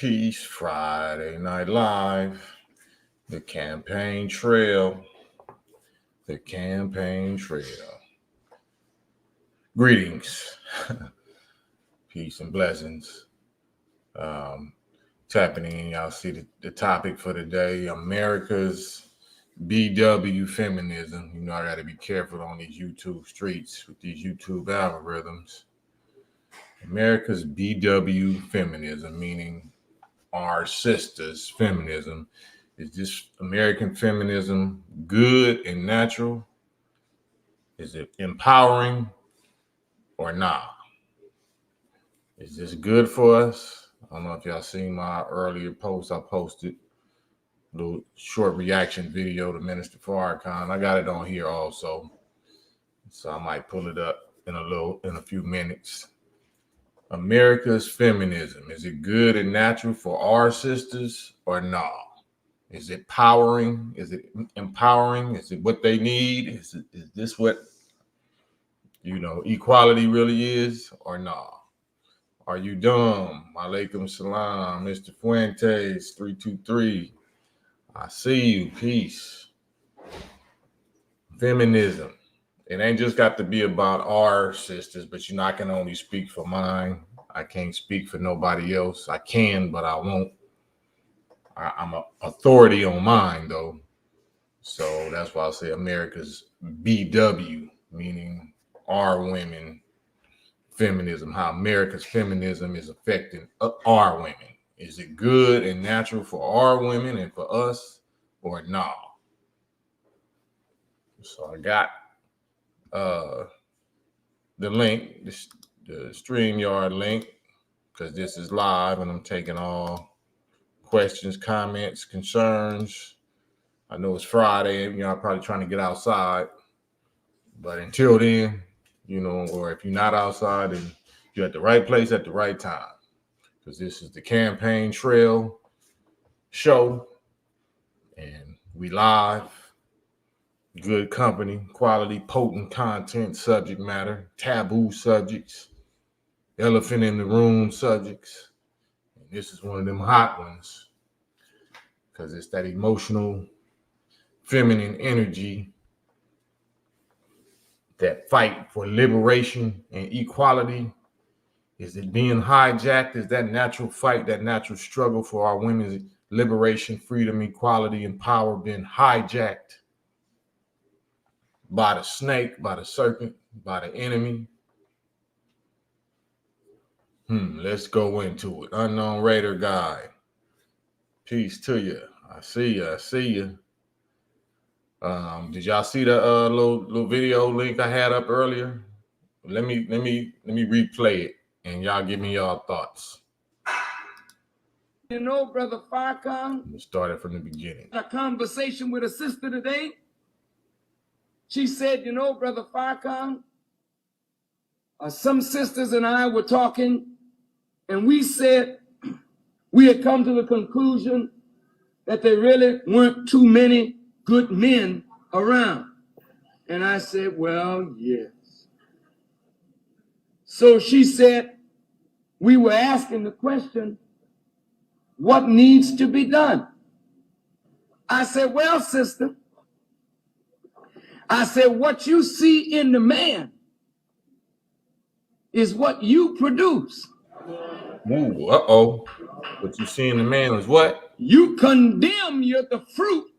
Peace, Friday Night Live, the campaign trail, Greetings, peace and blessings. Tapping in, y'all see the topic for today, America's BW feminism. You know, I got to be careful on these YouTube streets with these YouTube algorithms. America's BW feminism, meaning our sisters' feminism. Is this American feminism good and natural? Is it empowering or not? Is this good for us? I don't know if y'all seen my earlier post. I posted a little short reaction video to Minister Farrakhan. I got it on here also, so I might pull it up in a few minutes. America's feminism, is it good and natural for our sisters or not? Is it powering? Is it empowering? Is it what they need? Is this what, equality really is or not? Are you dumb? Alaikum salam. Mr. Fuentes, 323. I see you. Peace. Feminism. It ain't just got to be about our sisters, but I can only speak for mine. I can't speak for nobody else. I can, but I won't. I'm an authority on mine, though. So that's why I say America's BW, meaning our women feminism, how America's feminism is affecting our women. Is it good and natural for our women and for us or not? So I got the link, the StreamYard link, because this is live and I'm taking all questions, comments, concerns. I know it's Friday, I'm probably trying to get outside, but until then, or if you're not outside, then you're at the right place at the right time, because this is the campaign trail show and we live. Good company, quality, potent content, subject matter, taboo subjects, elephant in the room subjects. And this is one of them hot ones because it's that emotional, feminine energy, that fight for liberation and equality. Is it being hijacked? Is that natural fight, that natural struggle for our women's liberation, freedom, equality, and power being hijacked by the snake, by the serpent, by the enemy? Let's go into it. Unknown Raider guy. Peace to you. I see you. Did y'all see the little video link I had up earlier? Let me replay it and y'all give me y'all thoughts. Brother Farrakhan. Let's start it from the beginning. A conversation with a sister today. She said, Brother Farrakhan, some sisters and I were talking, and we said we had come to the conclusion that there really weren't too many good men around. And I said, well, yes. So she said, we were asking the question, what needs to be done? I said, well, sister, what you see in the man is what you produce. Ooh, uh-oh. What you see in the man is what? You condemn the fruit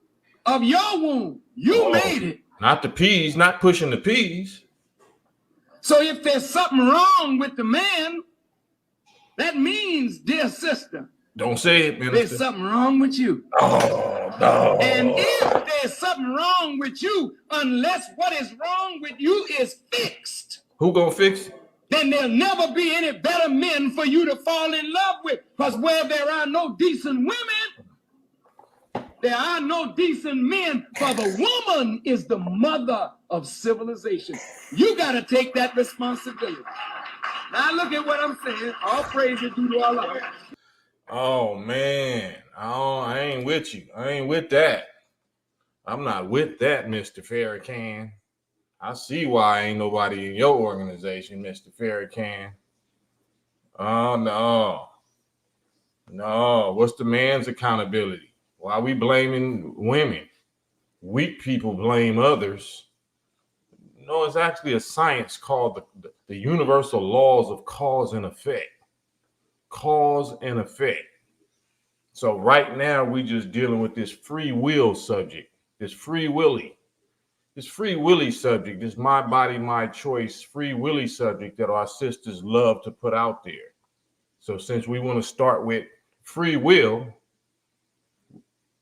of your womb. You made it. Not the peas, not pushing the peas. So if there's something wrong with the man, that means, dear sister, don't say it, minister, there's something wrong with you. Oh, no. And if there's something wrong with you, unless what is wrong with you is fixed, who gonna fix it? Then there'll never be any better men for you to fall in love with. Because where there are no decent women, there are no decent men. For the woman is the mother of civilization. You got to take that responsibility. Now look at what I'm saying. All praise is due to Allah. Oh, man. I ain't with you. I ain't with that. I'm not with that, Mr. Farrakhan. I see why ain't nobody in your organization, Mr. Farrakhan. Oh, no. No, what's the man's accountability? Why are we blaming women? Weak people blame others. No, it's actually a science called the universal laws of cause and effect. Cause and effect. So right now we just dealing with this free will subject, this free willy subject, this my body, my choice, free willy subject that our sisters love to put out there. So since we want to start with free will,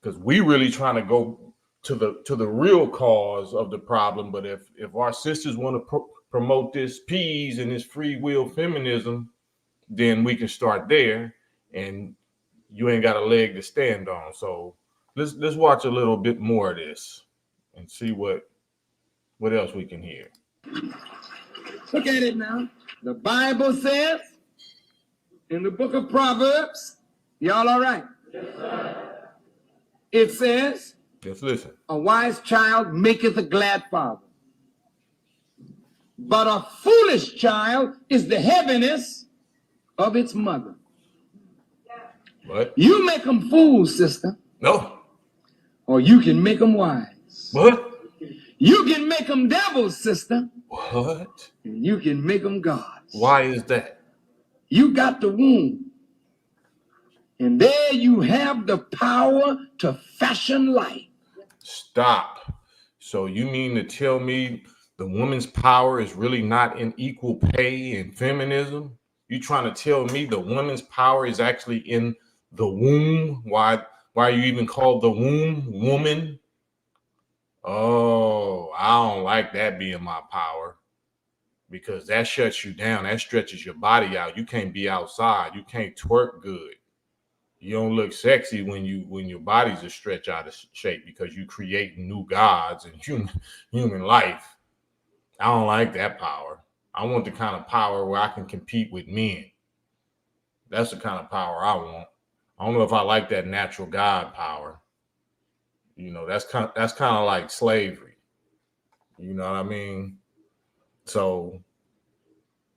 because we really trying to go to the real cause of the problem. But if our sisters want to promote this peace and this free will feminism, then we can start there, and you ain't got a leg to stand on. So let's watch a little bit more of this and see what else we can hear. Look at it now. The Bible says in the book of Proverbs, y'all all right? Yes, sir. It says, let's listen. A wise child maketh a glad father, but a foolish child is the heaviness of its mother. What? You make them fools, sister. No. Or you can make them wise. What? You can make them devils, sister. What? And you can make them gods. Why is that? You got the womb. And there you have the power to fashion life. Stop. So you mean to tell me the woman's power is really not in equal pay and feminism? You trying to tell me the woman's power is actually in the womb? Why are you even called the womb woman? Oh, I don't like that being my power, because that shuts you down. That stretches your body out. You can't be outside. You can't twerk good. You don't look sexy when your body's a stretch out of shape, because you create new gods and human life. I don't like that power. I want the kind of power where I can compete with men. That's the kind of power I want. I don't know if I like that natural God power. You know, that's kind of like slavery. You know what I mean? So,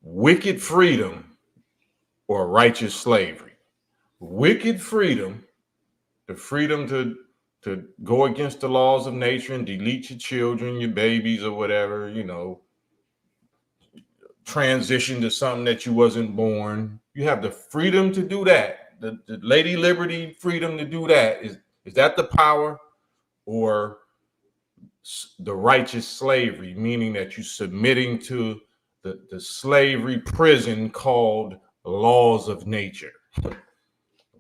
wicked freedom or righteous slavery. Wicked freedom, the freedom to go against the laws of nature and delete your children, your babies or whatever, you know, transition to something that you wasn't born. You have the freedom to do that. The Lady Liberty freedom to do that. Is that the power, or the righteous slavery, meaning that you're submitting to the slavery prison called laws of nature?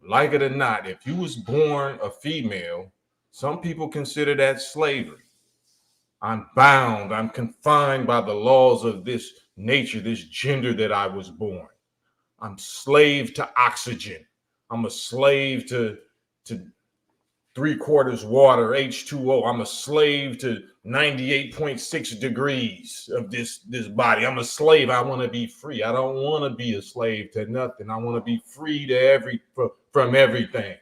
Like it or not, if you was born a female, some people consider that slavery. I'm bound, I'm confined by the laws of this nature, this gender that I was born. I'm slave to oxygen. I'm a slave to 3/4 water, H2O. I'm a slave to 98.6 degrees of this body. I'm a slave. I want to be free. I don't want to be a slave to nothing. I want to be free to from everything.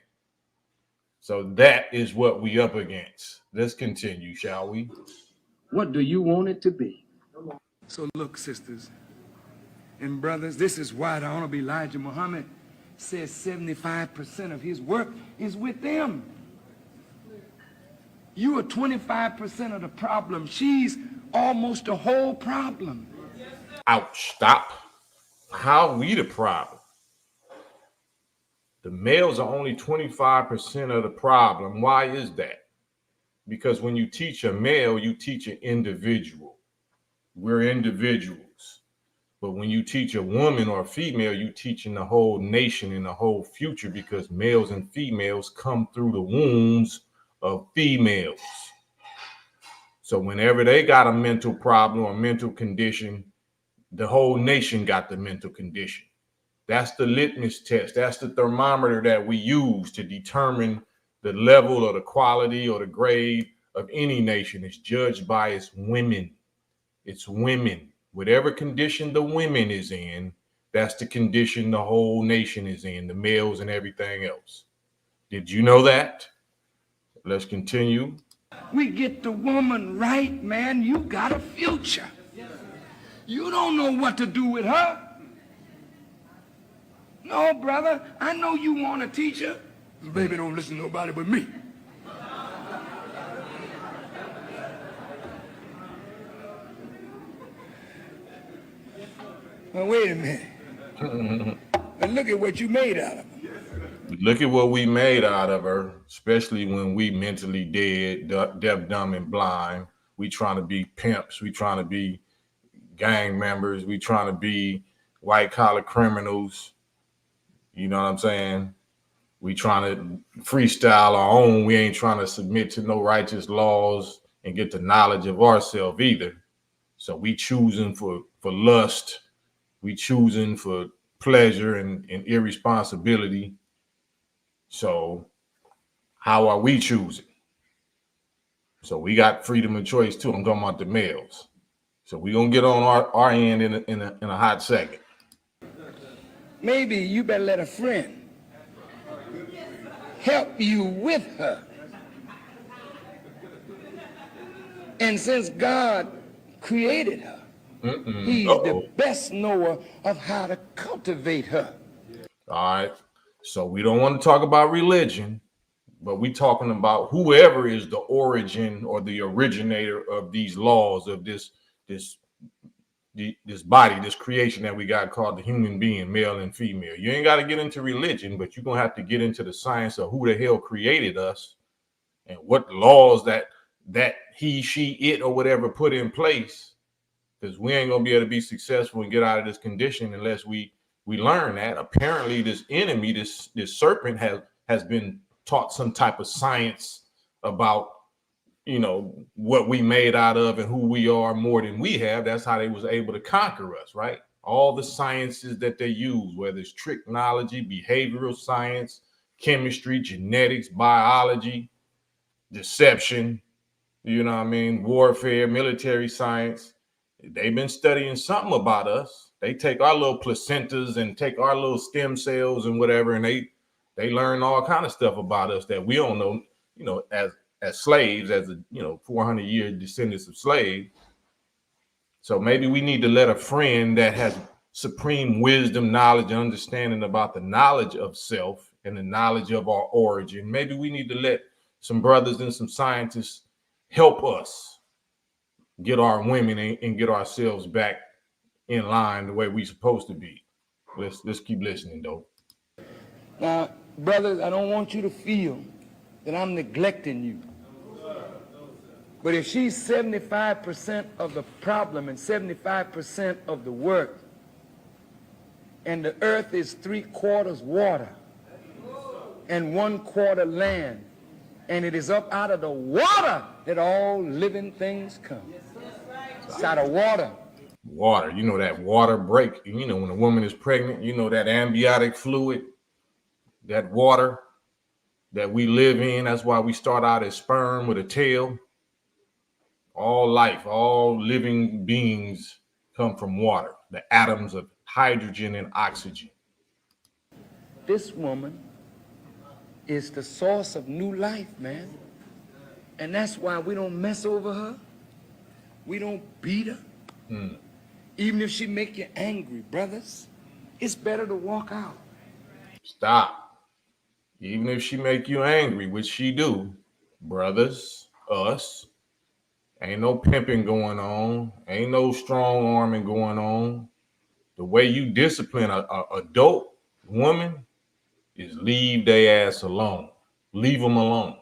So that is what we up against. Let's continue, shall we? What do you want it to be? So look, sisters and brothers, this is why the Honorable Elijah Muhammad says 75% of his work is with them. You are 25% of the problem. She's almost the whole problem. Ouch, stop. How are we the problem? The males are only 25% of the problem. Why is that? Because when you teach a male, you teach an individual. We're individuals. But when you teach a woman or a female, you're teaching the whole nation and the whole future, because males and females come through the wombs of females. So whenever they got a mental problem or mental condition, the whole nation got the mental condition. That's the litmus test. That's the thermometer that we use to determine the level or the quality or the grade of any nation. It's judged by its women. It's women. Whatever condition the women is in, that's the condition the whole nation is in, the males and everything else. Did you know that? Let's continue. We get the woman right, man. You got a future. You don't know what to do with her. No, brother, I know you want a teacher. Baby don't listen to nobody but me. Well, wait a minute. And look at what you made out of her. Look at what we made out of her, especially when we mentally dead, deaf, dumb, and blind. We trying to be pimps. We trying to be gang members. We trying to be white collar criminals. You know what I'm saying? We trying to freestyle our own. We ain't trying to submit to no righteous laws and get the knowledge of ourselves either. So we choosing for lust. We choosing for pleasure and irresponsibility. So how are we choosing? So we got freedom of choice too. I'm talking about the males. So we gonna get on our end in a hot second. Maybe you better let a friend help you with her. And since God created her, he's the best knower of how to cultivate her. All right. So we don't want to talk about religion, but we talking about whoever is the origin or the originator of these laws of this body, this creation that we got called the human being, male and female. You ain't got to get into religion, but you're gonna have to get into the science of who the hell created us and what laws that he, she, it, or whatever put in place. Because we ain't gonna be able to be successful and get out of this condition unless we learn that. Apparently, this enemy, this serpent, has been taught some type of science about, you know, what we made out of and who we are more than we have. That's how they was able to conquer us, right? All the sciences that they use, whether it's tricknology, behavioral science, chemistry, genetics, biology, deception, you know what I mean, warfare, military science. They've been studying something about us. They take our little placentas and take our little stem cells and whatever, and they learn all kind of stuff about us that we don't know, you know, as slaves, as 400-year descendants of slaves. So maybe we need to let a friend that has supreme wisdom, knowledge, and understanding about the knowledge of self and the knowledge of our origin. Maybe we need to let some brothers and some scientists help us get our women and get ourselves back in line the way we supposed to be. Let's keep listening, though. Now, brothers, I don't want you to feel that I'm neglecting you. But if she's 75% of the problem and 75% of the work, and the earth is 3/4 water and 1/4 land, and it is up out of the water that all living things come. It's out of water. Water, you know, that water break. You know, when a woman is pregnant, you know, that amniotic fluid, that water that we live in. That's why we start out as sperm with a tail. All life, all living beings come from water, the atoms of hydrogen and oxygen. This woman is the source of new life, man. And that's why we don't mess over her. We don't beat her. Even if she make you angry, brothers, it's better to walk out. Stop. Even if she make you angry, which she do, brothers, us, ain't no pimping going on. Ain't no strong arming going on. The way you discipline a adult woman is leave their ass alone. Leave them alone.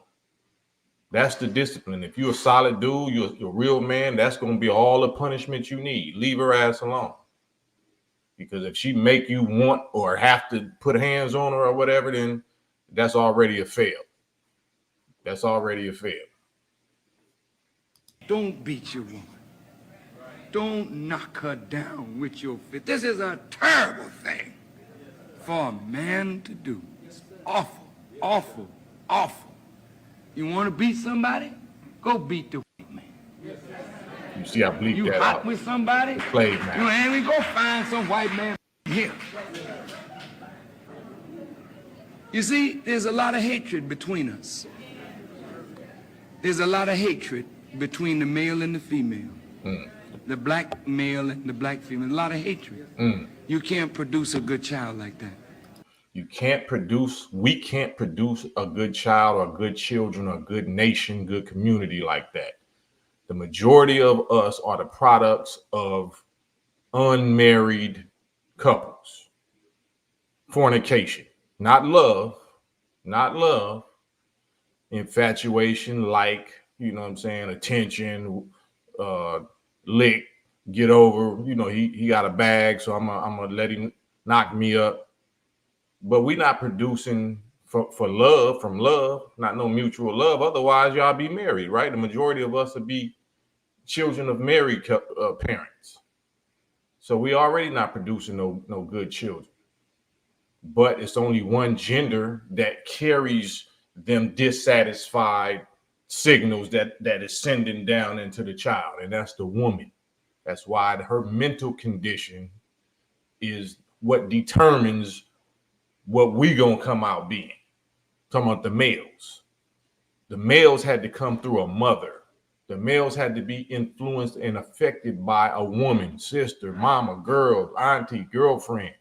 That's the discipline. If you're a solid dude, you're a real man, that's going to be all the punishment you need. Leave her ass alone. Because if she make you want or have to put hands on her or whatever, then that's already a fail. That's already a fail. Don't beat your woman. Don't knock her down with your fist. This is a terrible thing for a man to do. It's awful, awful, awful. You want to beat somebody? Go beat the white man. You see, I bleeped You that hot out. with somebody? Slave man. You ain't go find some white man here. You see, there's a lot of hatred between us. There's a lot of hatred between the male and the female. The black male and the black female. A lot of hatred. You can't produce a good child like that. we can't produce a good child or good children or good nation, good community like that. The majority of us are the products of unmarried couples. Fornication, not love, infatuation, like, you know what I'm saying, attention, lick, get over, he got a bag, so I'm gonna let him knock me up. But we not producing for love, from love, not no mutual love. Otherwise, y'all be married, right? The majority of us would be children of married parents. So we already not producing no good children. But it's only one gender that carries them dissatisfied signals that is sending down into the child, and that's the woman. That's why her mental condition is what determines what we gonna come out being. Talking about the males. The males had to come through a mother. The males had to be influenced and affected by a woman, sister, mama, girl, auntie, girlfriend.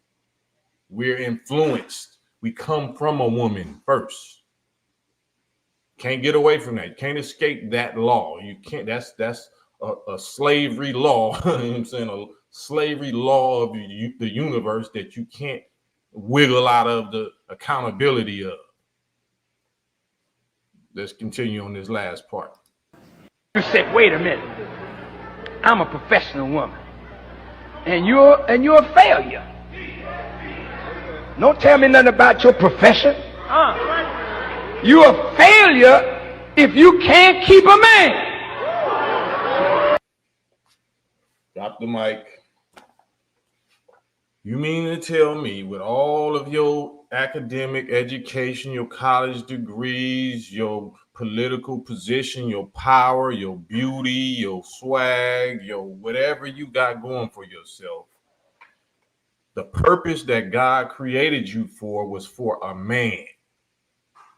We're influenced. We come from a woman first. Can't get away from that. You can't escape that law. You can't. That's a slavery law. You know what I'm saying? A slavery law of the universe that you can't wiggle out of the accountability of. Let's continue on this last part. You said, wait a minute. I'm a professional woman. And you're a failure. Don't tell me nothing about your profession. You're a failure if you can't keep a man. Drop the mic. You mean to tell me, with all of your academic education, your college degrees, your political position, your power, your beauty, your swag, your whatever you got going for yourself, the purpose that God created you for was for a man.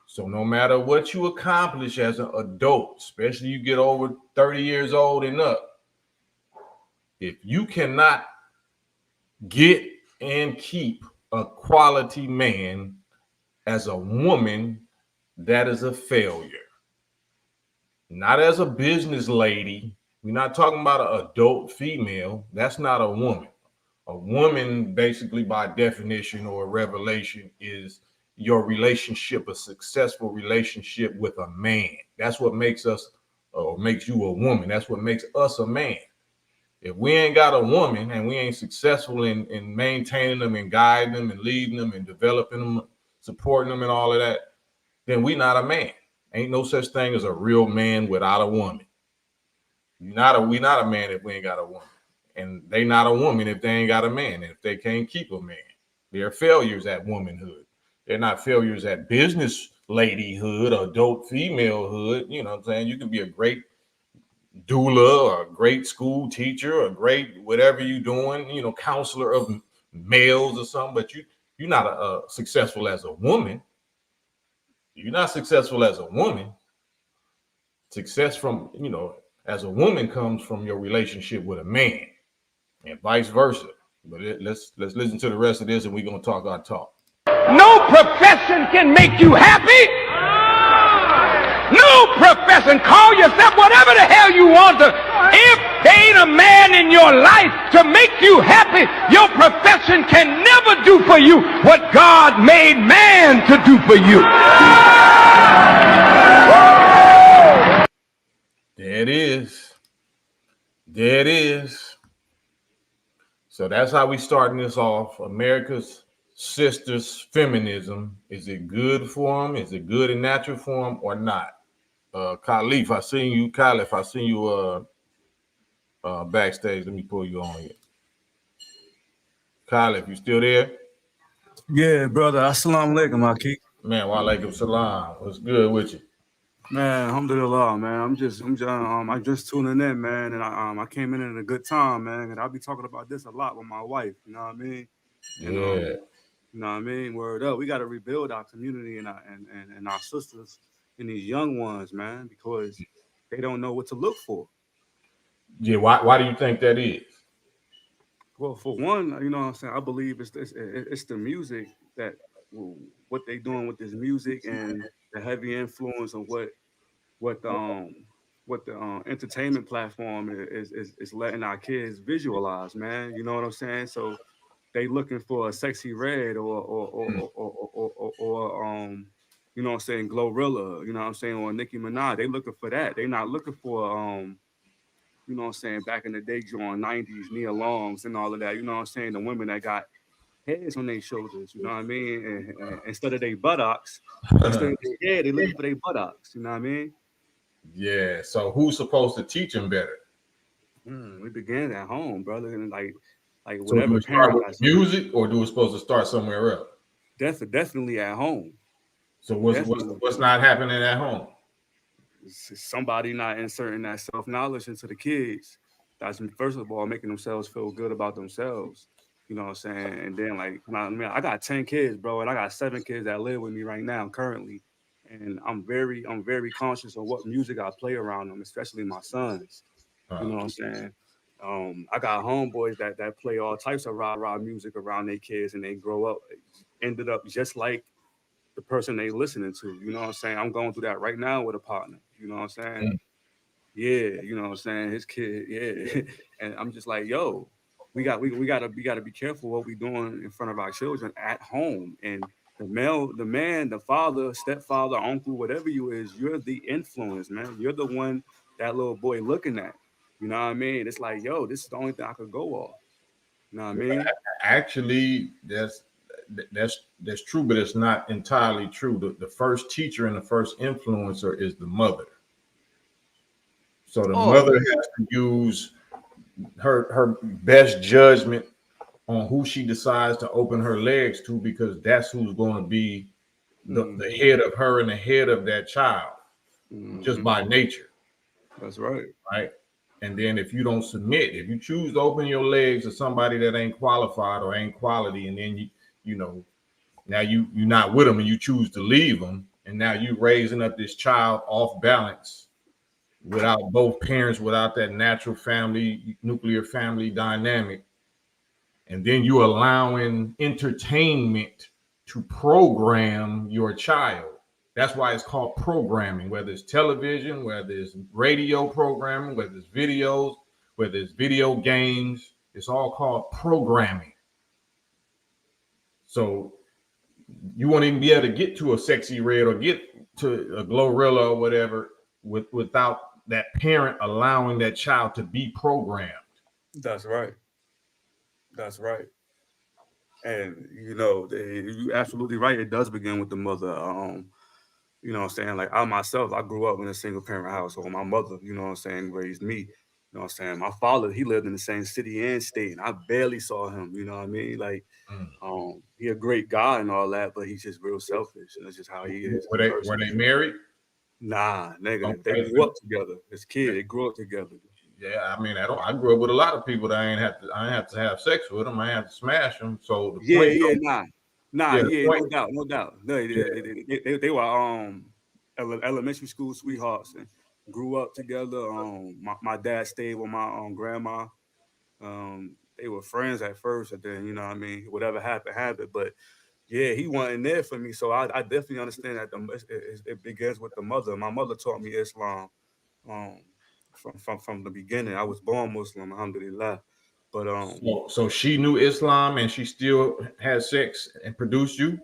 So no matter what you accomplish as an adult, especially you get over 30 years old and up, if you cannot get and keep a quality man as a woman, that is a failure. Not as a business lady. We're not talking about an adult female. That's not a woman. A woman, basically by definition or revelation, is your relationship, a successful relationship with a man. That's what makes us, or makes you a woman. That's what makes us a man. If we ain't got a woman and we ain't successful in maintaining them and guiding them and leading them and developing them, supporting them and all of that, then we not a man. Ain't no such thing as a real man without a woman. We not a man if we ain't got a woman. And they not a woman if they ain't got a man, if they can't keep a man. They're failures at womanhood. They're not failures at business ladyhood or adult femalehood. You know what I'm saying? You can be a great doula or a great school teacher or a great whatever you're doing, counselor of males or something, but you're not successful as a woman. You're not successful as a woman. Success from, as a woman comes from your relationship with a man and vice versa. But let's listen to the rest of this and we're going to talk our talk. No profession can make you happy. No profession. Call yourself whatever the hell you want to. If there ain't a man in your life to make you happy, your profession can never do for you what God made man to do for you. There it is. There it is. So that's how we starting this off. America's sisters' feminism. Is it good for them? Is it good in natural form or not? Khalif, I seen you backstage. Let me pull you on here. Khalif, you still there? Yeah, brother. Assalamu alaikum, Akik. Man, wa alaikum salam. What's good with you? Man, alhamdulillah, man. I'm just tuning in, man, and I came in at a good time, man. And I'll be talking about this a lot with my wife. You know what I mean? Yeah. And, you know what I mean? Word up. We got to rebuild our community and our sisters and these young ones, man, because they don't know what to look for. Yeah. Why do you think that is? Well, for one, you know what I'm saying, I believe it's the music that what they doing with this music and the heavy influence of what the entertainment platform is letting our kids visualize, man. You know what I'm saying? So they looking for a sexy red or you know what I'm saying, Glorilla, you know what I'm saying, or Nicki Minaj. They looking for that. They not looking for you know what I'm saying, back in the day, during 90s, Nia Longs and all of that. You know what I'm saying? The women that got heads on their shoulders, you know what I mean? And instead of their buttocks, instead of their head, they looking for their buttocks, you know what I mean? Yeah. So who's supposed to teach them better? We began at home, brother, and like So do whatever we start parent with got music, or do we supposed to start somewhere else? definitely at home. So what's Definitely. what's not happening at home? Somebody not inserting that self-knowledge into the kids. That's first of all making themselves feel good about themselves. You know what I'm saying? And then like, I got 10 kids, bro, and I got 7 kids that live with me right now currently. And I'm very conscious of what music I play around them, especially my sons. You know what I'm saying? I got homeboys that play all types of rah-rah music around their kids, and they grow up, ended up just like the person they listening to. You know what I'm saying? I'm going through that right now with a partner. You know what I'm saying? Yeah, you know what I'm saying? His kid, yeah. And I'm just like, yo, we gotta be careful what we doing in front of our children at home. And the man, the father, stepfather, uncle, whatever you is, you're the influence, man. You're the one that little boy looking at. You know what I mean? It's like, yo, this is the only thing I could go off. You know what I mean? Actually, that's true, but it's not entirely true. The first teacher and the first influencer is the mother. So the Oh, mother has to use her best judgment on who she decides to open her legs to, because that's who's going to be the head of her and the head of that child, just by nature. that's right. Right. And then if you don't submit, if you choose to open your legs to somebody that ain't qualified or ain't quality, and then you know, now you're not with them and you choose to leave them, and now you raising up this child off balance without both parents, without that natural family, nuclear family dynamic. And then you're allowing entertainment to program your child. That's why it's called programming, whether it's television, whether it's radio programming, whether it's videos, whether it's video games, it's all called programming. So you won't even be able to get to a sexy red or get to a Glorilla or whatever without that parent allowing that child to be programmed. That's right. That's right. And you know, you absolutely right. It does begin with the mother. You know what I'm saying? Like I myself, I grew up in a single parent household. My mother, you know what I'm saying, raised me. You know what I'm saying? My father, he lived in the same city and state, and I barely saw him. You know what I mean? Like, he a great guy and all that, but he's just real selfish, and that's just how he is as a Were person. they married? Nah, negative. They Okay. grew up together. As kids, they grew up together. Yeah, I mean, I grew up with a lot of people that I ain't have to have sex with them. I ain't have to smash them. So the Yeah, point, yeah, though, nah, yeah, the yeah, point, no doubt, no doubt. No, yeah, they were elementary school sweethearts and grew up together. My dad stayed with my grandma. They were friends at first, and then you know what I mean, whatever happened happened. But yeah, he wasn't there for me, so I definitely understand that it begins with the mother. My mother taught me Islam um, from the beginning. I was born Muslim, alhamdulillah. But so she knew Islam and she still had sex and produced you.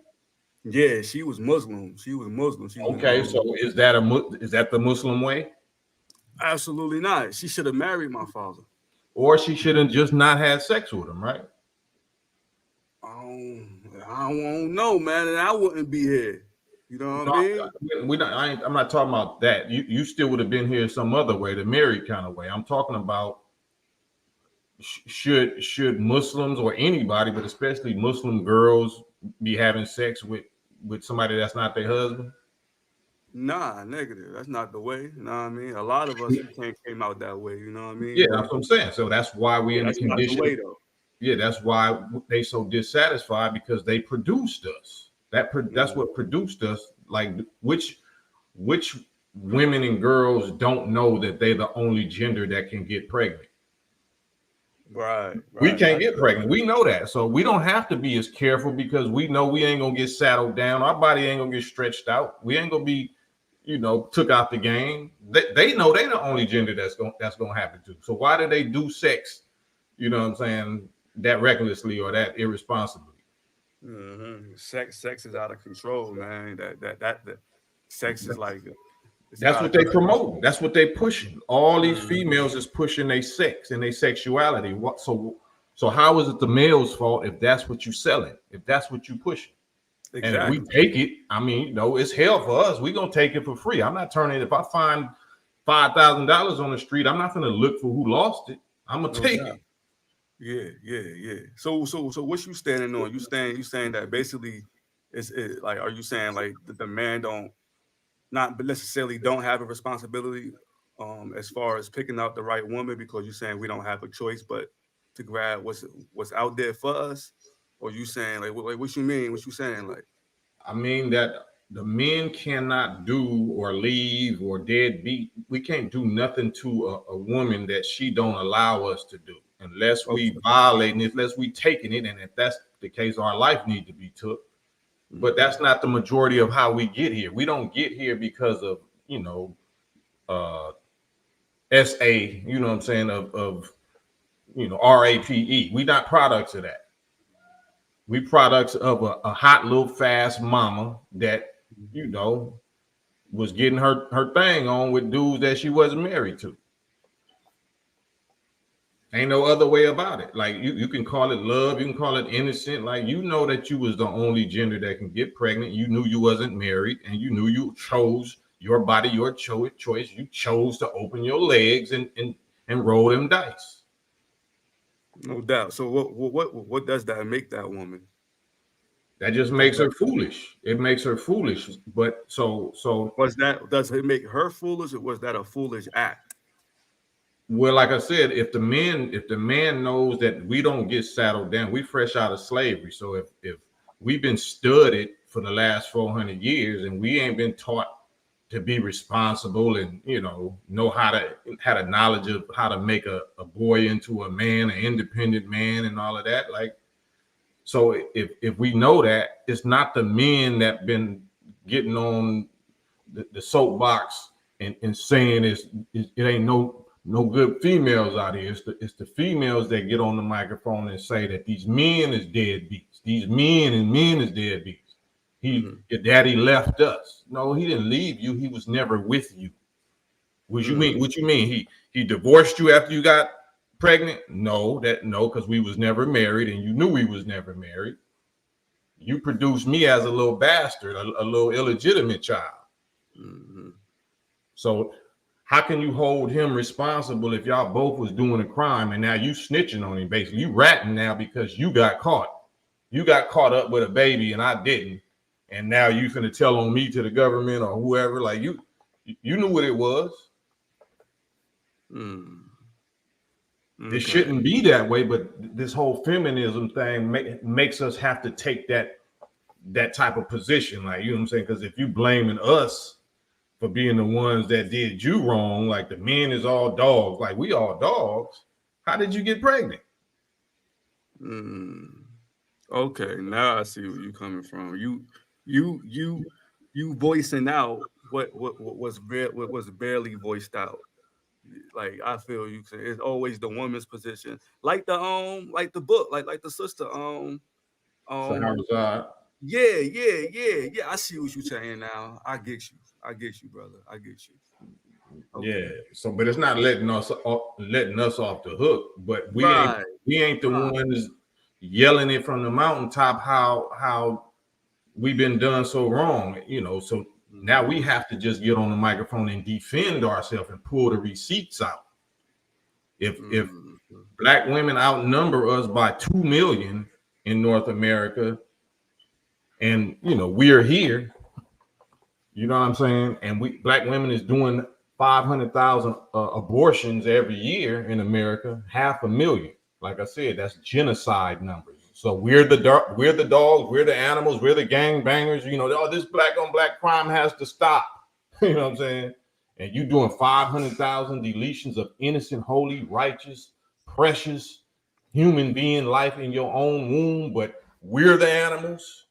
yeah, she was Muslim. She was Muslim. She was Okay, so is that the Muslim way, absolutely not. She should have married my father. or she shouldn't just not have sex with him, right? I don't know, man, and I wouldn't be here. You know what I No, mean? I'm not talking about that. You still would have been here some other way, the married kind of way. I'm talking about should Muslims or anybody, but especially Muslim girls, be having sex with somebody that's not their husband? Nah, negative. That's not the way. You know what I mean? A lot of us came out that way. You know what I Yeah, mean? that's But what I'm saying. So that's why we're yeah, in the that's not the condition. way though. Yeah, that's why they so dissatisfied, because they produced us. That's what produced us. Like which women and girls don't know that they're the only gender that can get pregnant? Right. We can't get pregnant. We know that. So we don't have to be as careful because we know we ain't gonna get saddled down. Our body ain't gonna get stretched out. We ain't gonna be, took out the game. They know they're the only gender that's gonna happen to. So why do they do sex, you know what I'm saying, that recklessly or that irresponsibly? Sex is out of control, man. That sex is like That's what they promote. That's what they pushing. All these females is pushing their sex and their sexuality. So how is it the male's fault if that's what you selling? If that's what you pushing? Exactly. And if we take it, I mean, it's hell for us. We're gonna take it for free. I'm not turning. If I find $5,000 on the street, I'm not gonna look for who lost it. I'm gonna take it. Yeah. So what you standing on? You saying that basically it's like, are you saying like the man not necessarily don't have a responsibility as far as picking out the right woman, because you're saying we don't have a choice but to grab what's out there for us? Or you saying like what you mean? What you saying? Like, I mean that the men cannot do or leave or deadbeat. We can't do nothing to a woman that she don't allow us to do unless we violating it, unless we taking it. And if that's the case, our life need to be took. But that's not the majority of how we get here. We don't get here because of, SA, you know what I'm saying, of RAPE. We not products of that. We products of a hot little fast mama that, was getting her thing on with dudes that she wasn't married to. Ain't no other way about it. Like you can call it love, you can call it innocent. Like that you was the only gender that can get pregnant. You knew you wasn't married, and you knew you chose your body, your choice. You chose to open your legs and roll them dice. No doubt. So what does that make that woman? That just makes her foolish. It makes her does it make her foolish, or was that a foolish act? Well, like I said, if the man knows that we don't get saddled down, we fresh out of slavery. So if we've been studied for the last 400 years and we ain't been taught to be responsible and know how to knowledge of how to make a boy into a man, an independent man, and all of that, like. So if we know that, it's not the men that been getting on the soapbox and saying it ain't no good females out here. It's the females that get on the microphone and say that these men is deadbeats. These men is deadbeats. Your daddy left us. No, he didn't leave you. He was never with you. What you mean? He divorced you after you got pregnant? No, because we was never married, and you knew we was never married. You produced me as a little bastard, a little illegitimate child. So how can you hold him responsible if y'all both was doing a crime and now you snitching on him? Basically, you ratting now because you got caught. You got caught up with a baby and I didn't, and now you finna tell on me to the government or whoever. Like you knew what it was. It shouldn't be that way, but this whole feminism thing makes us have to take that type of position. Like, you know what I'm saying? Because if you blaming us for being the ones that did you wrong, like the men is all dogs, like we all dogs, how did you get pregnant? Okay, now I see where you're coming from. You voicing out what was barely voiced out. Like, I feel you say it's always the woman's position, like the book, like the sister yeah. I see what you're saying now. I get you, brother. I get you. Okay. Yeah. So, but it's not letting us off the hook. But we ain't the ones yelling it from the mountaintop how we've been done so wrong. So now we have to just get on the microphone and defend ourselves and pull the receipts out. If Black women outnumber us by 2 million in North America, and we're here, you know what I'm saying? And Black women is doing 500,000 abortions every year in America, 500,000. Like I said, that's genocide numbers. So we're the dogs, we're the animals, we're the gangbangers. This black on black crime has to stop. You know what I'm saying? And you doing 500,000 deletions of innocent, holy, righteous, precious, human being life in your own womb, but we're the animals.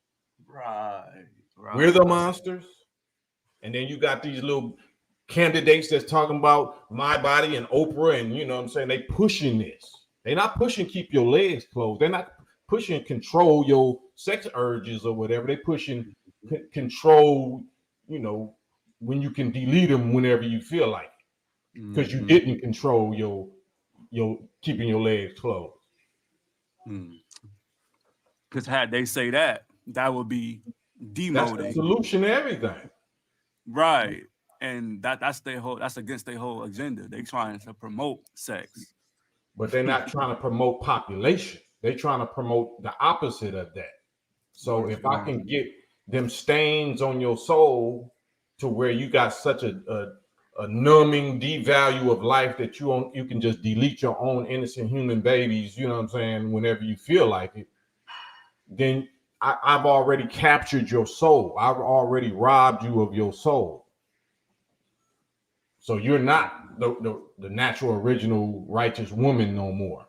Right. We're the monsters. And then you got these little candidates that's talking about my body and Oprah, and you know what I'm saying, they pushing this. They're not pushing keep your legs closed. They're not pushing control your sex urges or whatever. They pushing control, you know, when you can delete them whenever you feel like it, because you didn't control your keeping your legs closed. Because had they say that would be demoting. That's the solution to everything. Right. And that's against their whole agenda. They trying to promote sex. But they're not trying to promote population. They're trying to promote the opposite of that. So if I can get them stains on your soul to where you got such a numbing devalue of life that you can just delete your own innocent human babies, you know what I'm saying, whenever you feel like it, then I've already captured your soul. I've already robbed you of your soul. So you're not the natural, original, righteous woman no more.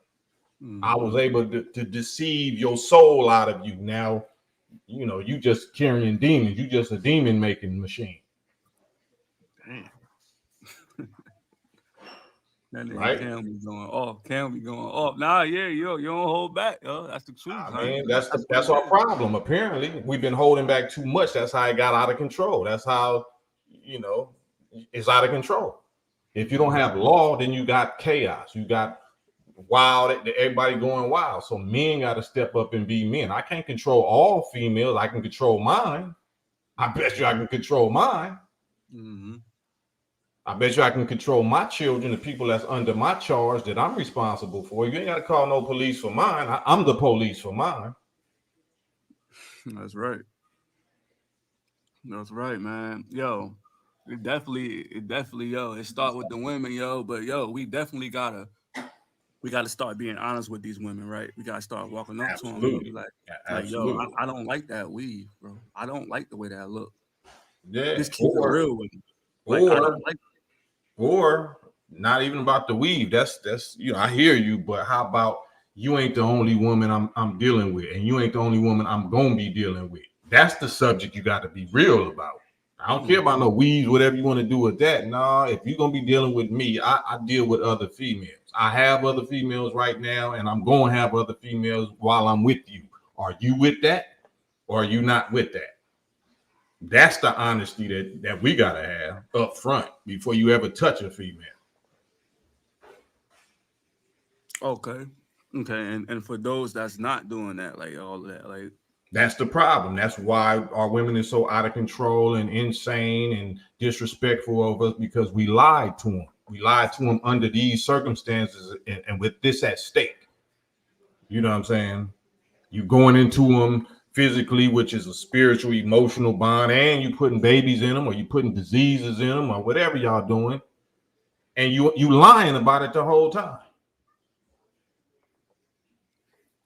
I was able to deceive your soul out of you. Now, you know, you just carrying demons. You just a demon making machine. Damn. That nigga right? Cam be going off. Cam be going off. Nah, yeah, you don't hold back, yo. That's the truth. I mean, that's our problem. Apparently, we've been holding back too much. That's how it got out of control. That's how, you know, it's out of control. If you don't have law, then you got chaos. You got wild, everybody going wild. So men got to step up and be men. I can't control all females. I can control mine. I bet you I can control mine. I bet you I can control my children, the people that's under my charge that I'm responsible for. You ain't got to call no police for mine. I'm the police for mine. That's right. That's right, man. Yo, it definitely, yo, it start with the women, yo. But yo, we definitely gotta start being honest with these women, right? We gotta start walking up to them and be like yo, I don't like that weave, bro. I don't like the way that look. Yeah, just keep it real with me. Like, I don't like. Or not even about the weave. That's you know, I hear you, but how about you ain't the only woman I'm dealing with, and you ain't the only woman I'm gonna be dealing with. That's the subject you got to be real about. I don't care about no weaves, whatever you want to do with that. Nah, if you're gonna be dealing with me, I deal with other females. I have other females right now, and I'm gonna have other females while I'm with you. Are you with that, or are you not with that? That's the honesty that we gotta have up front before you ever touch a female. Okay. And for those that's not doing that, like all of that, like that's the problem. That's why our women are so out of control and insane and disrespectful of us, because we lied to them. We lied to them under these circumstances and with this at stake. You know what I'm saying? You going into them physically, which is a spiritual, emotional bond, and you putting babies in them, or you putting diseases in them, or whatever y'all doing, and you lying about it the whole time.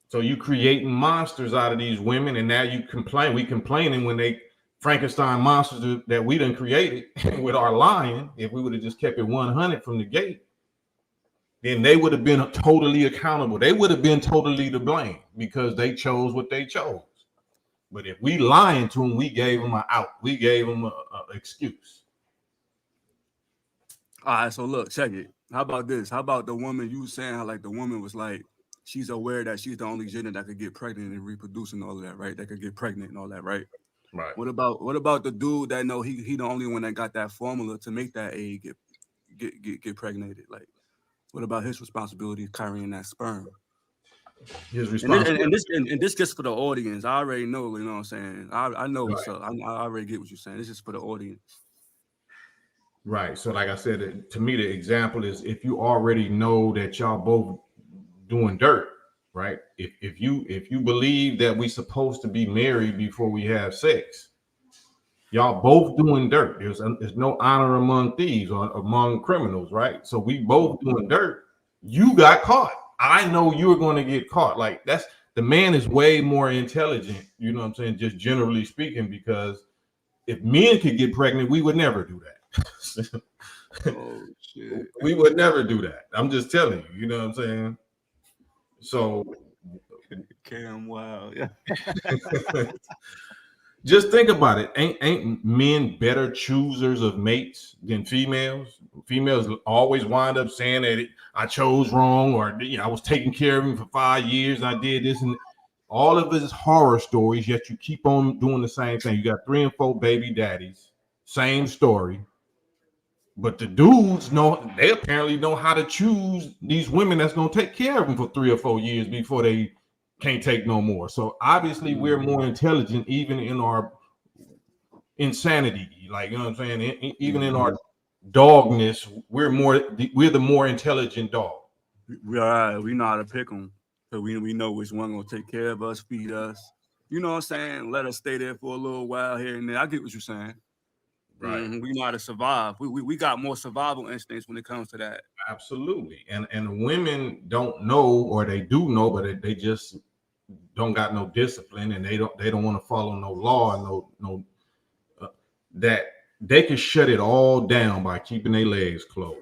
So you creating monsters out of these women, and now you complain. We complaining when they Frankenstein monsters that we done created with our lying. If we would have just kept it 100 from the gate, then they would have been totally accountable. They would have been totally to blame because they chose what they chose. But if we lying to them, we gave them an out. We gave them an excuse. All right, so look, check it. How about this? How about the woman you saying how like the woman was like, she's aware that she's the only gender that could get pregnant and reproduce and all of that, right? That could get pregnant and all that, right? Right. What about the dude that know he the only one that got that formula to make that egg get pregnated? Like, what about his responsibility carrying that sperm? His responsibility. And this gets for the audience. I already know, you know what I'm saying? I know what's up. I already get what you're saying. This is for the audience. Right. So like I said, to me, the example is if you already know that y'all both doing dirt, right? If you believe that we supposed to be married before we have sex, y'all both doing dirt. There's no honor among thieves or among criminals, right? So we both doing dirt. You got caught. I know you're going to get caught. Like the man is way more intelligent, you know what I'm saying? Just generally speaking, because if men could get pregnant, we would never do that. Oh shit. We would never do that. I'm just telling you, you know what I'm saying? So Cam, wow, yeah. just think about it. Ain't men better choosers of mates than females? Females always wind up saying that I chose wrong, or I was taking care of him for 5 years. I did this, and all of this horror stories. Yet you keep on doing the same thing. You got 3 and 4 baby daddies. Same story. But the dudes know, they apparently know how to choose these women that's gonna take care of them for 3 or 4 years before they can't take no more. So obviously we're more intelligent even in our insanity. Like, you know what I'm saying? Even in our dogness, we're the more intelligent dog. We all right. We know how to pick them. So we know which one gonna take care of us, feed us. You know what I'm saying? Let us stay there for a little while here and there. I get what you're saying. Right. We know how to survive. We got more survival instincts when it comes to that. Absolutely. And women don't know, or they do know, but they just don't got no discipline, and they don't want to follow no law and no that they can shut it all down by keeping their legs closed.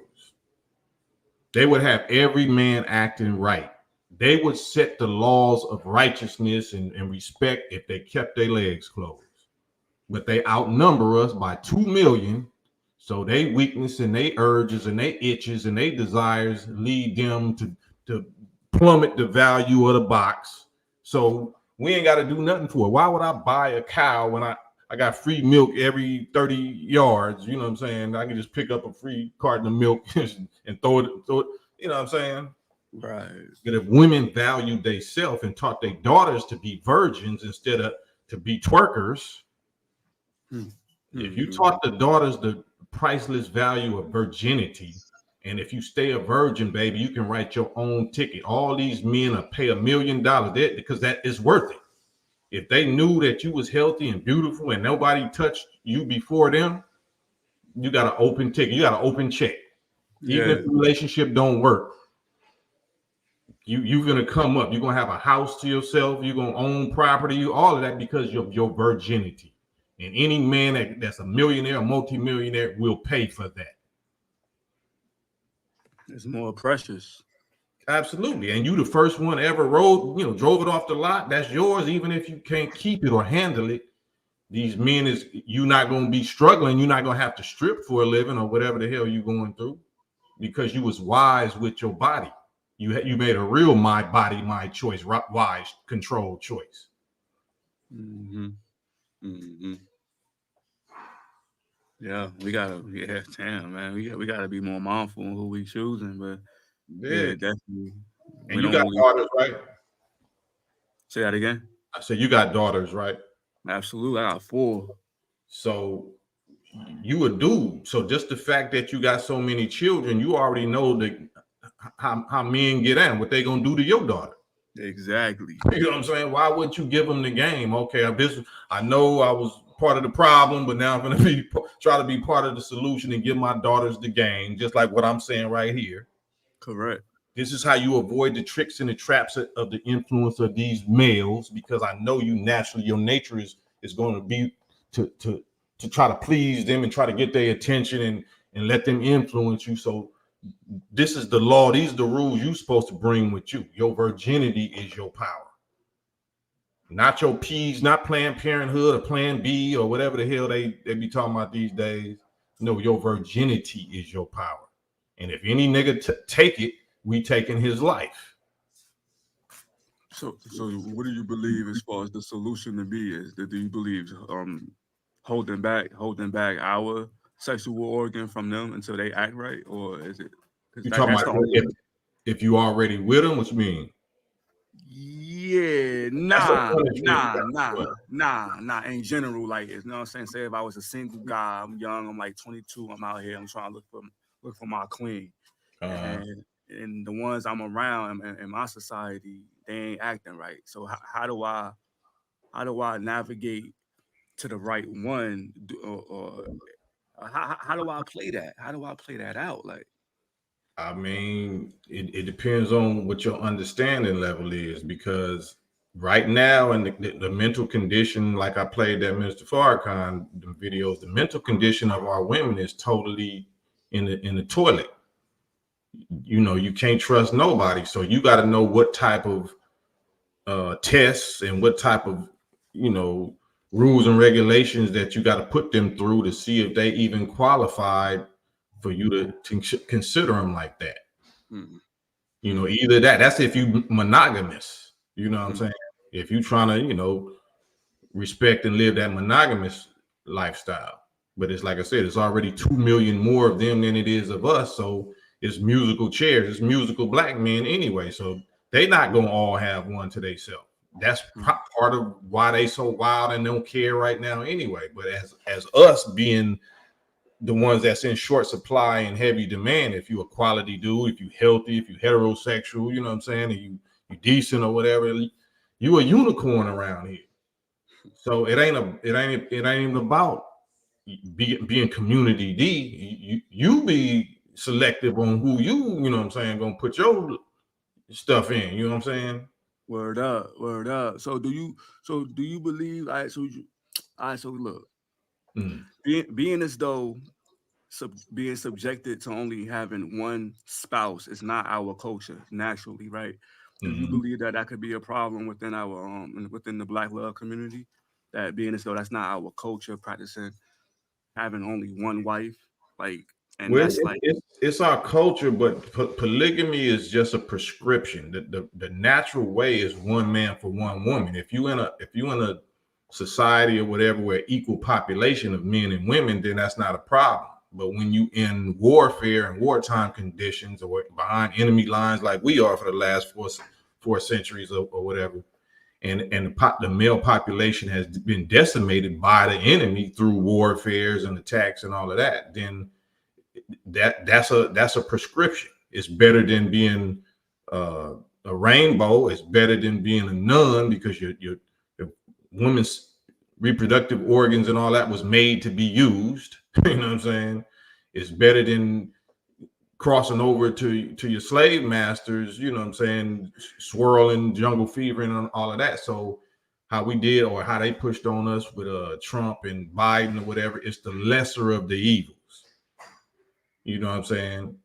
They would have every man acting right. They would set the laws of righteousness and respect if they kept their legs closed. But they outnumber us by 2 million. So they weakness and they urges and they itches and they desires lead them to plummet the value of the box. So we ain't got to do nothing for it. Why would I buy a cow when I got free milk every 30 yards? You know what I'm saying? I can just pick up a free carton of milk and throw it. You know what I'm saying? Right. But if women valued themselves and taught their daughters to be virgins instead of to be twerkers, if you taught the daughters the priceless value of virginity, and if you stay a virgin, baby, you can write your own ticket. All these men will pay $1 million because that is worth it. If they knew that you was healthy and beautiful and nobody touched you before them, you got an open ticket. You got an open check. Even if the relationship don't work, you're gonna come up. You're gonna have a house to yourself. You're gonna own property. All of that because of your virginity. And any man that's a millionaire, a multimillionaire will pay for that. It's more precious. Absolutely. And you the first one ever drove it off the lot. That's yours, even if you can't keep it or handle it. These men you're not going to be struggling. You're not going to have to strip for a living or whatever the hell you're going through because you was wise with your body. You made a real my body, my choice, wise, controlled choice. Yeah, damn, man. We gotta be more mindful in who we choosing, but yeah definitely. And you got daughters, right? Say that again. I said you got daughters, right? Absolutely, I got 4. So you a dude. So just the fact that you got so many children, you already know how men get at what they gonna do to your daughter. Exactly. You know what I'm saying? Why wouldn't you give them the game? Okay, I know I was part of the problem, but now I'm gonna try to be part of the solution and give my daughters the game, just like what I'm saying right here. Correct. This is how you avoid the tricks and the traps of the influence of these males, because I know you naturally, your nature is going to be to try to please them and try to get their attention and let them influence you. So this is the law. These are the rules you're supposed to bring with you. Your virginity is your power. Not your P's, not Planned Parenthood or Plan B or whatever the hell they be talking about these days. No, your virginity is your power. And if any nigga take it, we taking his life. So what do you believe as far as the solution to be is? Do you believe holding back our sexual organ from them until they act right, or is it? You talking about if you already with them? What you mean? Yeah, nah. In general, like, you know what I'm saying? Say if I was a single guy, I'm young, I'm like 22, I'm out here, I'm trying to look for my queen, and the ones I'm around in my society, they ain't acting right. So how do I navigate to the right one, or how do I play that? How do I play that out? Like, I mean, it depends on what your understanding level is, because right now in the mental condition, like I played that Mr. Farrakhan videos, the mental condition of our women is totally in the toilet. you can't trust nobody. So you got to know what type of tests and what type of, rules and regulations that you got to put them through to see if they even qualified for you to consider them like that. Mm-hmm. Either that's if you monogamous, you know what I'm saying? If you trying to, respect and live that monogamous lifestyle. But it's like I said, it's already 2 million more of them than it is of us. So it's musical chairs, it's musical black men anyway. So they not gonna all have one to themselves. That's part of why they so wild and don't care right now anyway. But as us being the ones that's in short supply and heavy demand, if you a quality dude, if you healthy, if you heterosexual, you know what I'm saying, and you decent or whatever, you a unicorn around here. So it ain't even about being community D. You be selective on who you know what I'm saying, gonna put your stuff in, you know what I'm saying? Word up. So do you believe, all right, so look, being as though being subjected to only having one spouse is not our culture naturally, right? Do you believe that could be a problem within our within the Black love community? That being as though that's not our culture, practicing having only one wife, like, and Well, that's like, it's our culture, but polygamy is just a prescription. The natural way is one man for one woman. If you in a society or whatever where equal population of men and women, then that's not a problem. But when you in warfare and wartime conditions or behind enemy lines like we are for the last four centuries or whatever, and the male population has been decimated by the enemy through warfares and attacks and all of that, then that's a prescription. It's better than being a rainbow. It's better than being a nun, because your woman's reproductive organs and all that was made to be used. You know what I'm saying? It's better than crossing over to your slave masters, you know what I'm saying, swirling jungle fever and all of that. So how we did, or how they pushed on us with Trump and Biden or whatever, it's the lesser of the evils. You know what I'm saying?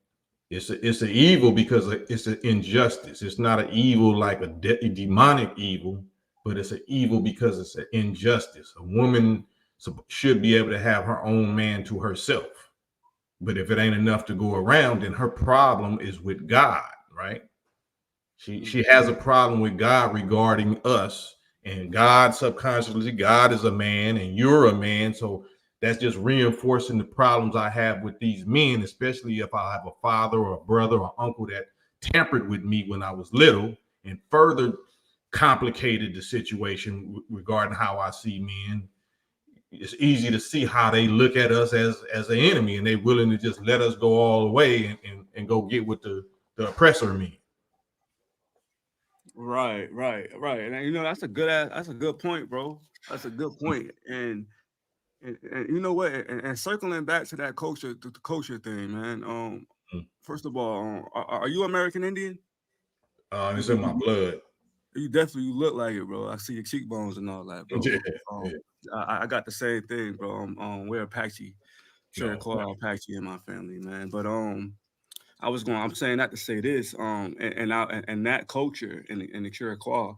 It's an evil because it's an injustice. It's not an evil like a demonic evil, but it's an evil because it's an injustice. A woman should be able to have her own man to herself. But if it ain't enough to go around, then her problem is with God, right? She has a problem with God regarding us, and God subconsciously, God is a man and you're a man. So that's just reinforcing the problems I have with these men, especially if I have a father or a brother or uncle that tampered with me when I was little and further complicated the situation regarding how I see men. It's easy to see how they look at us as an enemy, and they're willing to just let us go all the way and go get with the oppressor mean. right. And that's a good point, bro. That's a good point. And you know what? And circling back to that culture, the culture thing, man. First of all, are you American Indian? It's in my blood. You definitely look like it, bro. I see your cheekbones and all that, bro. Yeah. I got the same thing, bro. We're Apache, Cherokee No. Apache in my family, man. But I'm saying that to say this, and that culture in the Cherokee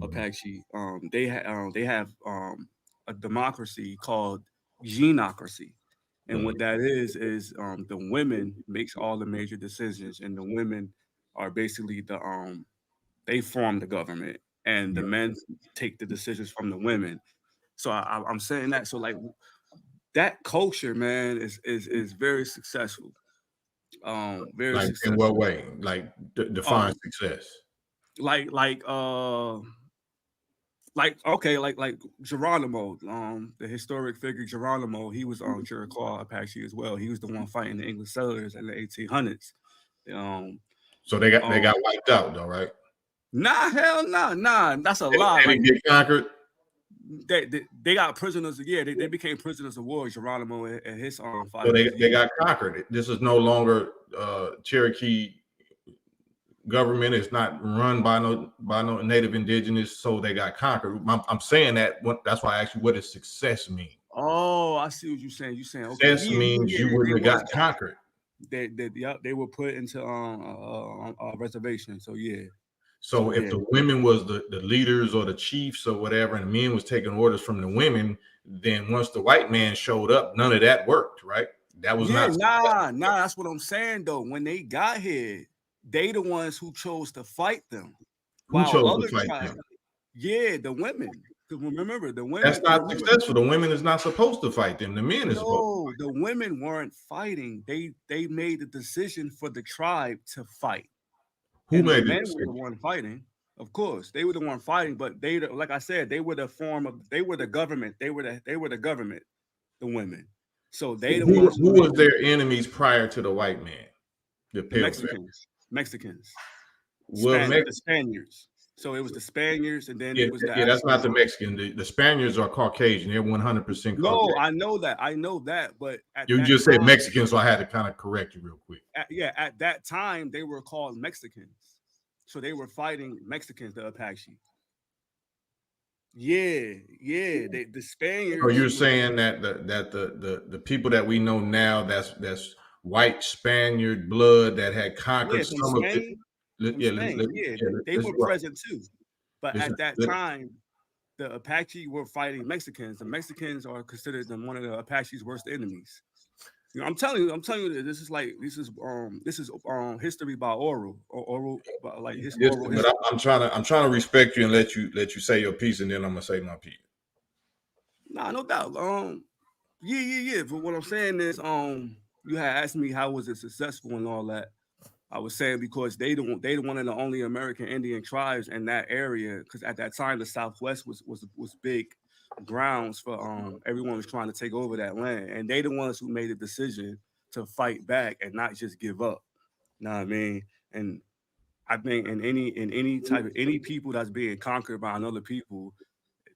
Apache, they have a democracy called genocracy. And what that is the women makes all the major decisions, and the women are basically they form the government, and the men take the decisions from the women. So I'm saying that. So like that culture, man, is very successful. Very Like in successful. what way? Like define Um, success. like like uh like Geronimo, the historic figure Geronimo, he was on Cherokee Apache as well. He was the one fighting the English settlers in the 1800s. So they got wiped out though, right? Nah, hell nah. That's a lie. They Like didn't get conquered. they got prisoners. Yeah, they became prisoners of war. Geronimo and his So followers. they got conquered. This is no longer Cherokee government. It's not run by no native indigenous. So they got conquered. I'm saying that. That's why I asked you, what does success mean? Oh, I see what you're saying. You're saying okay. Success means you wouldn't have got conquered. They were put into reservation. So yeah. So if the women was the leaders or the chiefs or whatever, and the men was taking orders from the women, then once the white man showed up, none of that worked, right? That was not. Nah. That's what I'm saying though. When they got here, they the ones who chose to fight them. Who chose to fight them? Yeah, the women. Because remember, the women. That's not successful. The women is not supposed to fight them. The men is supposed to. The women weren't fighting. They made the decision for the tribe to fight. Who made the men were the one fighting? Of course, they were the one fighting, but they, like I said, they were the government. They were the government. The women. So they the ones who was their enemies prior to the white man? The Mexicans. Well, the Spaniards. So it was the Spaniards, and then it was that's not the Mexican. The Spaniards are Caucasian. They're 100% Caucasian. No, I know that. But you just said Mexican, so I had to kind of correct you real quick. At that time, they were called Mexicans. So they were fighting Mexicans, the Apache. Yeah. The Spaniards. So you're saying that the people that we know now, that's white Spaniard blood that had conquered some of it. They were present too. But at that time, the Apache were fighting Mexicans. The Mexicans are considered one of the Apache's worst enemies. You know, I'm telling you that this is history by oral, like history. But I'm trying to respect you and let you say your piece, and then I'm gonna say my piece. Nah, no doubt. Yeah. But what I'm saying is, you had asked me how was it successful and all that. I was saying because they one of the only American Indian tribes in that area. Because at that time, the Southwest was big grounds for everyone was trying to take over that land, and they the ones who made the decision to fight back and not just give up. You know what I mean? And I think in any people that's being conquered by another people,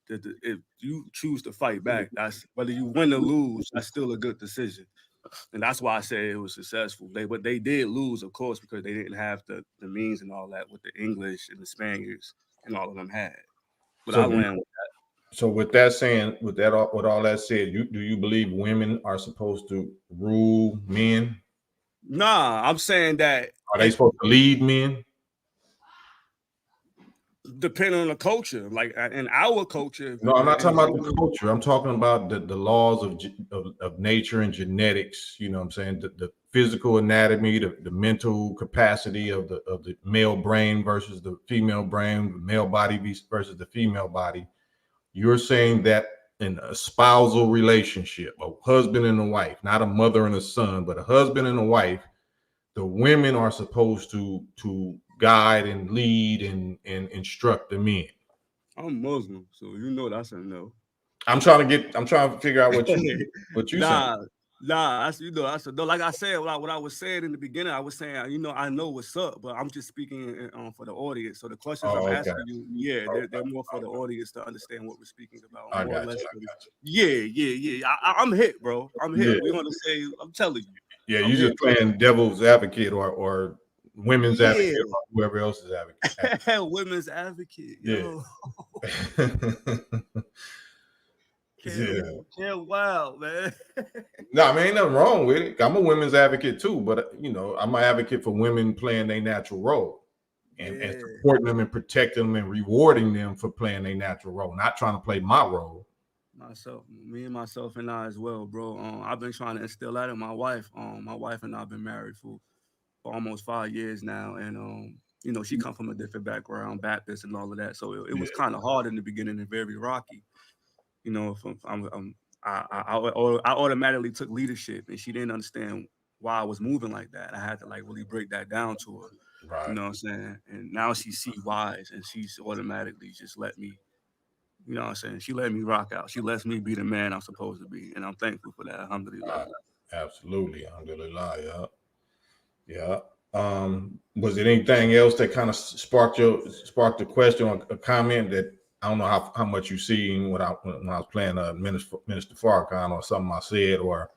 if you choose to fight back, that's whether you win or lose, that's still a good decision. And that's why I say it was successful. But they did lose, of course, because they didn't have the means and all that with the English and the Spaniards and all of them had. But I land with that. So with that saying, with all that said, do you believe women are supposed to rule men? Nah, I'm saying that. Are they supposed to lead men? Depending on the culture, like in our culture. No, I'm not talking about the culture. I'm talking about the laws of nature and genetics. You know what I'm saying? The physical anatomy, the mental capacity of the male brain versus the female brain, the male body versus the female body. You're saying that in a spousal relationship, a husband and a wife, not a mother and a son, but a husband and a wife, the women are supposed to guide and lead and instruct the men. I'm Muslim, so you know that's a no. I'm trying to figure out what you saying. That's a no. Like I said, what I was saying in the beginning, I was saying, I know what's up, but I'm just speaking for the audience. So the questions I'm asking you, they're more for the audience to understand what we're speaking about. I got you. Yeah. I'm hit, bro. I'm hit. Yeah. We're gonna say, I'm telling you. Yeah, you just playing devil's advocate or women's advocate or whoever else is advocate. Women's advocate. Yo. Yeah, wow, man. No, I mean, ain't nothing wrong with it. I'm a women's advocate too, but I'm an advocate for women playing their natural role and supporting them and protecting them and rewarding them for playing their natural role, not trying to play my role. Me and myself and I as well, bro. I've been trying to instill that in my wife. My wife and I have been married for almost 5 years now, and she come from a different background, Baptist and all of that. So it was kind of hard in the beginning and very rocky. I automatically took leadership, and she didn't understand why I was moving like that. I had to really break that down to her. Right. You know what I'm saying? And now she sees whys, and she's automatically just let me. You know what I'm saying? She let me rock out. She lets me be the man I'm supposed to be, and I'm thankful for that. Alhamdulillah. Absolutely, alhamdulillah. Yeah. Was there anything else that kind of sparked the question or a comment that I don't know how much you seen when I was playing Minister Farrakhan or something I said, or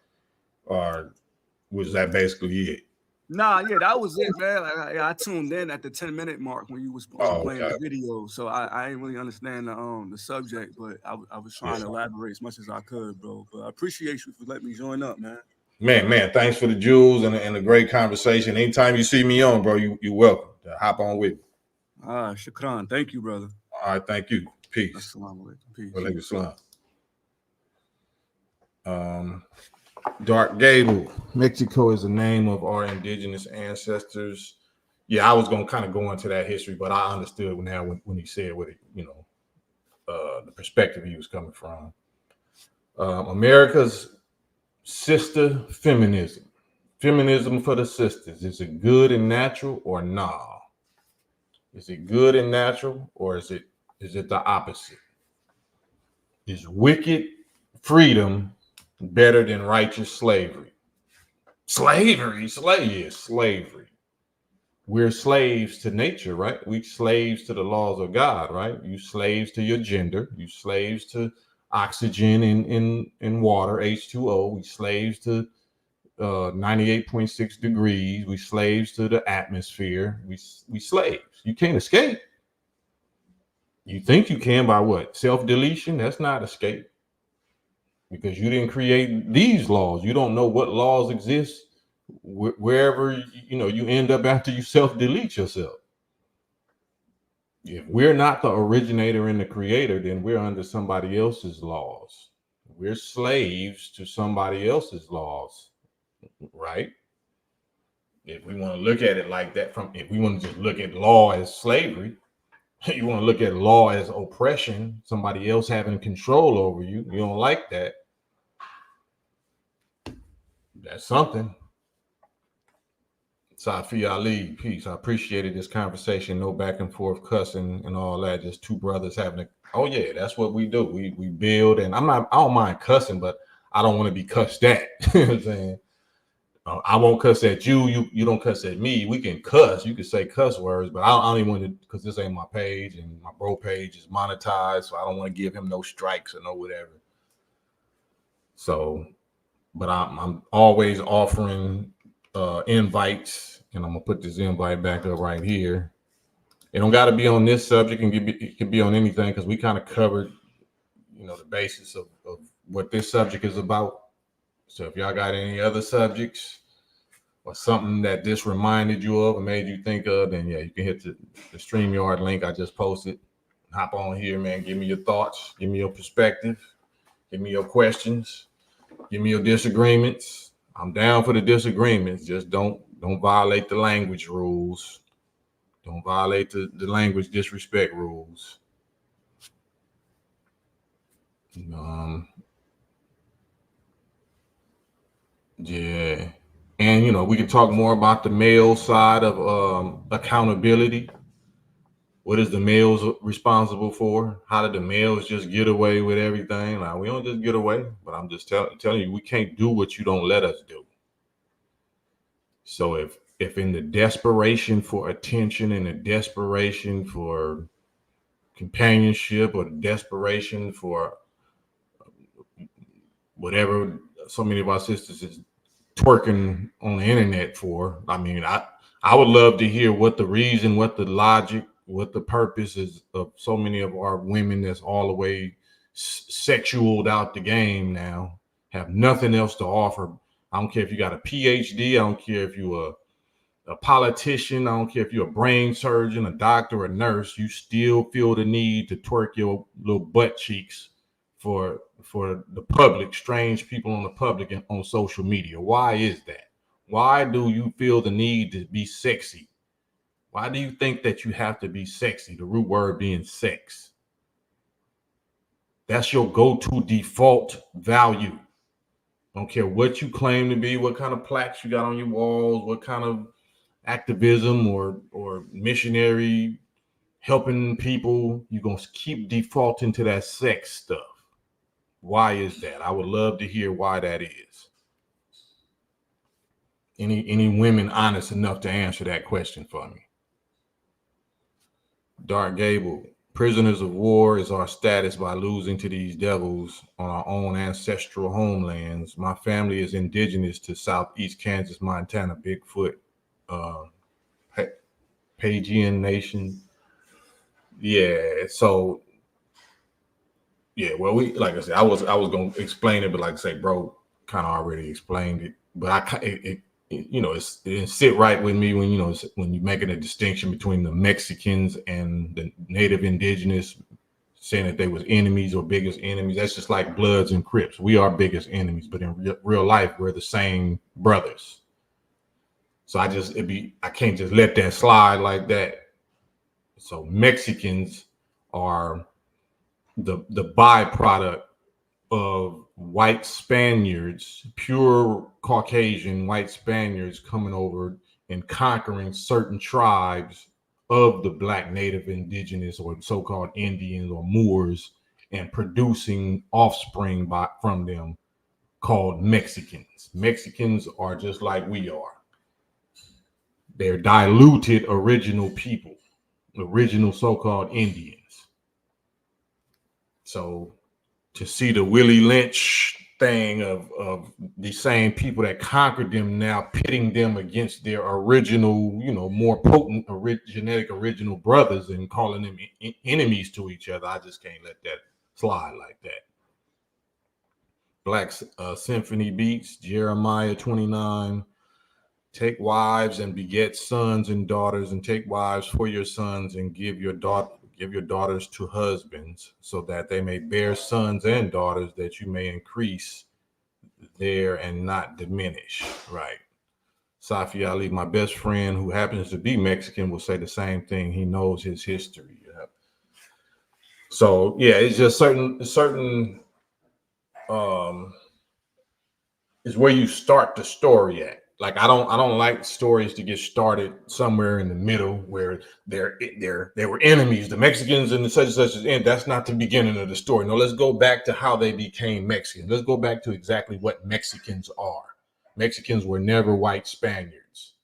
was that basically it? Nah, yeah, that was it, man. I tuned in at the 10-minute mark when you was playing the video, so I didn't really understand the subject, but I was trying to elaborate as much as I could, bro. But I appreciate you for letting me join up, man. Man, thanks for the jewels and a great conversation. Anytime you see me on, bro, you're welcome to hop on with me. Shukran. Thank you, brother. All right, thank you. Peace. Assalamu alaikum. Peace. Walaikum salam. Dark Gable. Mexico is the name of our indigenous ancestors. Yeah, I was gonna kind of go into that history, but I understood now when he said what it, the perspective he was coming from. America's sister feminism. Feminism for the sisters. Is it good and natural or nah? Is it good and natural or is it the opposite? Is wicked freedom better than righteous slavery? Slavery. We're slaves to nature, right? We slaves to the laws of God, right? You slaves to your gender. You slaves to oxygen in water, H2O. We slaves to 98.6 degrees. We slaves to the atmosphere. We slaves. You can't escape. You think you can by what? Self-deletion? That's not escape. Because you didn't create these laws. You don't know what laws exist wherever you end up after you self-delete yourself. If we're not the originator and the creator, then we're under somebody else's laws. We're slaves to somebody else's laws, right? If we want to look at it like that, if we want to just look at law as slavery, you want to look at law as oppression, somebody else having control over you. You don't like that. That's something. Safi Ali, peace. I appreciated this conversation. No back and forth cussing and all that. Just two brothers having oh yeah, that's what we do. We build, and I don't mind cussing, but I don't want to be cussed at. You know what I'm saying? I won't cuss at you. You don't cuss at me. We can cuss. You can say cuss words, but I don't even want to, because this ain't my page, and my bro page is monetized, so I don't want to give him no strikes or no whatever. So, but I'm always offering invites, and I'm gonna put this invite back up right here. It don't got to be on this subject, and it can be on anything, because we kind of covered, the basis of what this subject is about. So if y'all got any other subjects or something that this reminded you of or made you think of, then yeah, you can hit the StreamYard link I just posted. Hop on here, man. Give me your thoughts. Give me your perspective. Give me your questions. Give me your disagreements. I'm down for the disagreements. Just don't violate the language rules. Don't violate the language disrespect rules. Yeah. And, we can talk more about the male side of accountability. What is the males responsible for? How did the males just get away with everything? Like, we don't just get away, but I'm just telling you, we can't do what you don't let us do. So if in the desperation for attention and the desperation for companionship or the desperation for whatever so many of our sisters is twerking on the internet for, I mean, I would love to hear what the reason, what the logic, what the purpose is of so many of our women that's all the way sexualed out the game now, have nothing else to offer. I don't care if you got a PhD. I don't care if you're a politician. I don't care if you're a brain surgeon, a doctor, a nurse. You still feel the need to twerk your little butt cheeks for the public, strange people on the public and on social media. Why is that? Why do you feel the need to be sexy? Why do you think that you have to be sexy? The root word being sex. That's your go-to default value. Don't care what you claim to be, what kind of plaques you got on your walls, what kind of activism or missionary helping people, you're going to keep defaulting to that sex stuff. Why is that? I would love to hear why that is. Any women honest enough to answer that question for me? Dark Gable, prisoners of war is our status by losing to these devils on our own ancestral homelands. My family is indigenous to Southeast Kansas, Montana, Bigfoot, Pagian Nation. Yeah, so yeah, well, like I said, I was gonna explain it, but like I say, bro, kind of already explained it, but it it didn't sit right with me when when you're making a distinction between the Mexicans and the native indigenous, saying that they was enemies or biggest enemies. That's just like Bloods and Crips. We are biggest enemies, but in real life, we're the same brothers. So I can't just let that slide like that. So Mexicans are the byproduct of white Spaniards, pure Caucasian white Spaniards coming over and conquering certain tribes of the Black native indigenous or so-called Indians or Moors, and producing offspring from them called Mexicans. Mexicans are just like we are. They're diluted original people, original so-called Indians. So to see the Willie Lynch thing of the same people that conquered them now pitting them against their original, more potent genetic original brothers and calling them enemies to each other, I just can't let that slide like that. Black Symphony Beats, Jeremiah 29. Take wives and beget sons and daughters, and take wives for your sons, and give your daughters to husbands, so that they may bear sons and daughters, that you may increase there and not diminish. Right. Safi Ali, my best friend who happens to be Mexican, will say the same thing. He knows his history. So yeah, it's just certain is where you start the story at. Like I don't like stories to get started somewhere in the middle where they were enemies, the Mexicans and the such and such. And that's not the beginning of the story. No, let's go back to how they became Mexicans. Let's go back to exactly what Mexicans are. Mexicans were never white Spaniards.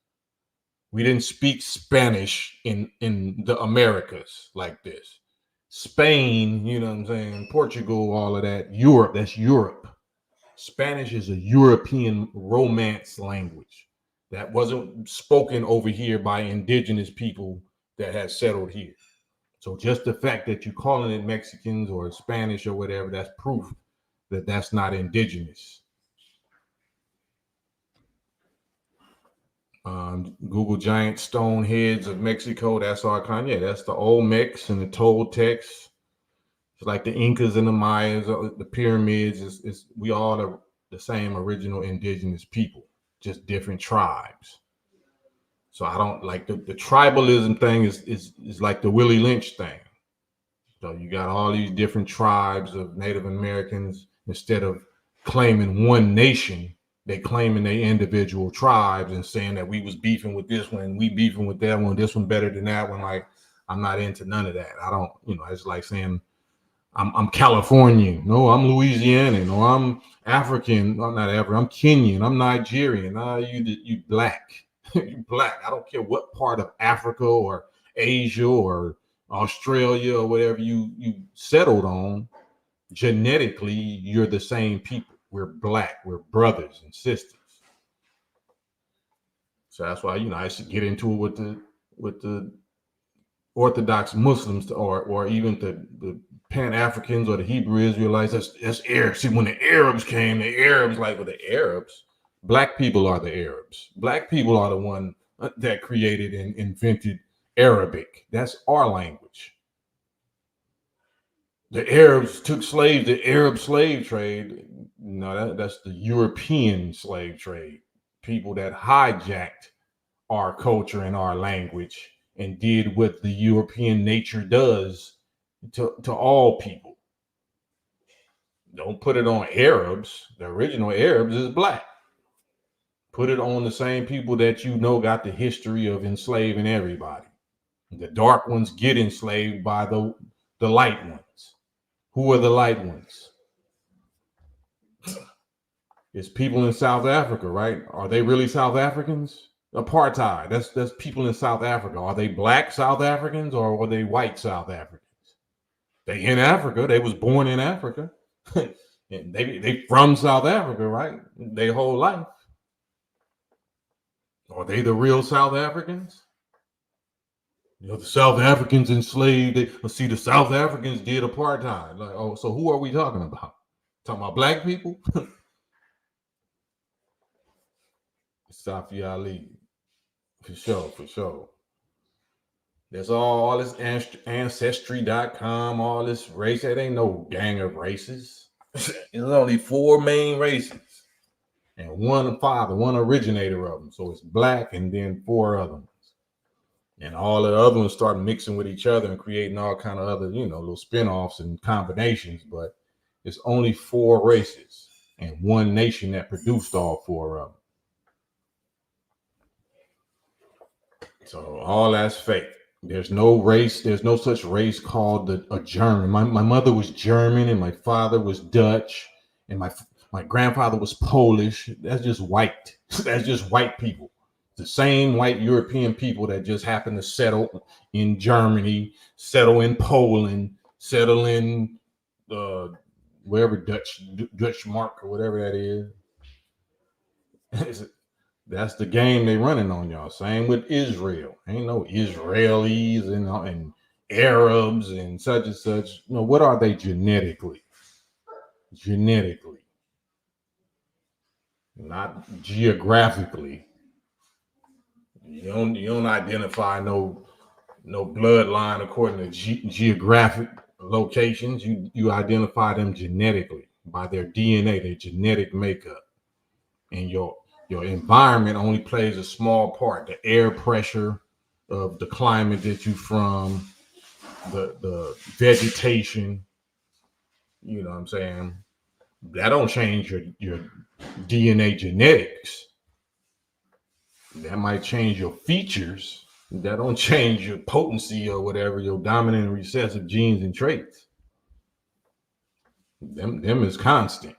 We didn't speak Spanish in the Americas like this. Spain, you know what I'm saying, Portugal, all of that. Europe, that's Europe. Spanish is a European Romance language that wasn't spoken over here by indigenous people that had settled here. So just the fact that you're calling it Mexicans or Spanish or whatever, that's proof that that's not indigenous. Google giant stone heads of Mexico. That's our kind. Yeah, that's the Olmecs and the Toltecs. It's like the Incas and the Mayas, the pyramids. We all are the same original indigenous people, just different tribes. So I don't like the tribalism thing is like the Willie Lynch thing. So you got all these different tribes of Native Americans. Instead of claiming one nation, they claiming their individual tribes and saying that we was beefing with this one, we beefing with that one, this one better than that one. Like, I'm not into none of that. I don't, it's like saying I'm Californian. No, I'm Louisianian. No, I'm African. I'm not African. I'm Kenyan. I'm Nigerian. You black. You black. I don't care what part of Africa or Asia or Australia or whatever you settled on. Genetically, you're the same people. We're black. We're brothers and sisters. So that's why I should get into it with the Orthodox Muslims or even the Pan-Africans or the Hebrew Israelites. That's Arabs. See, when the Arabs came, the Arabs, black people are the Arabs. Black people are the one that created and invented Arabic. That's our language. The Arabs took slaves, the Arab slave trade. No, that's the European slave trade. People that hijacked our culture and our language and did what the European nature does to all people. Don't put it on Arabs. The original Arabs is black. Put it on the same people that got the history of enslaving everybody. The dark ones get enslaved by the light ones. Who are the light ones? It's people in South Africa, right? Are they really South Africans? Apartheid. That's people in South Africa. Are they black South Africans or are they white South Africans? They in Africa. They was born in Africa. And they from South Africa, right? Their whole life. Are they the real South Africans? The South Africans enslaved. The South Africans did apartheid. Like, oh, so who are we talking about? Talking about black people? Safi Ali. For sure, for sure. There's all this ancestry.com, all this race. It ain't no gang of races. There's only 4 main races. And one father, one originator of them. So it's black and then 4 other ones. And all the other ones start mixing with each other and creating all kind of other, little spin-offs and combinations. But it's only 4 races and one nation that produced all 4 of them. So all that's fake. There's no race. There's no such race called a German. My mother was German and my father was Dutch and my grandfather was Polish. That's just white. That's just white people. The same white European people that just happen to settle in Germany, settle in Poland, settle in wherever Dutch Mark or whatever that is. That's the game they running on y'all. Same with Israel. Ain't no Israelis and Arabs and such and such. What are they genetically? Genetically. Not geographically. You don't identify no bloodline according to geographic locations. You identify them genetically by their DNA, their genetic makeup. And your environment only plays a small part. The air pressure of the climate that you from, the vegetation, you know what I'm saying? That don't change your DNA genetics. That might change your features. That don't change your potency or whatever, your dominant and recessive genes and traits. Them is constant.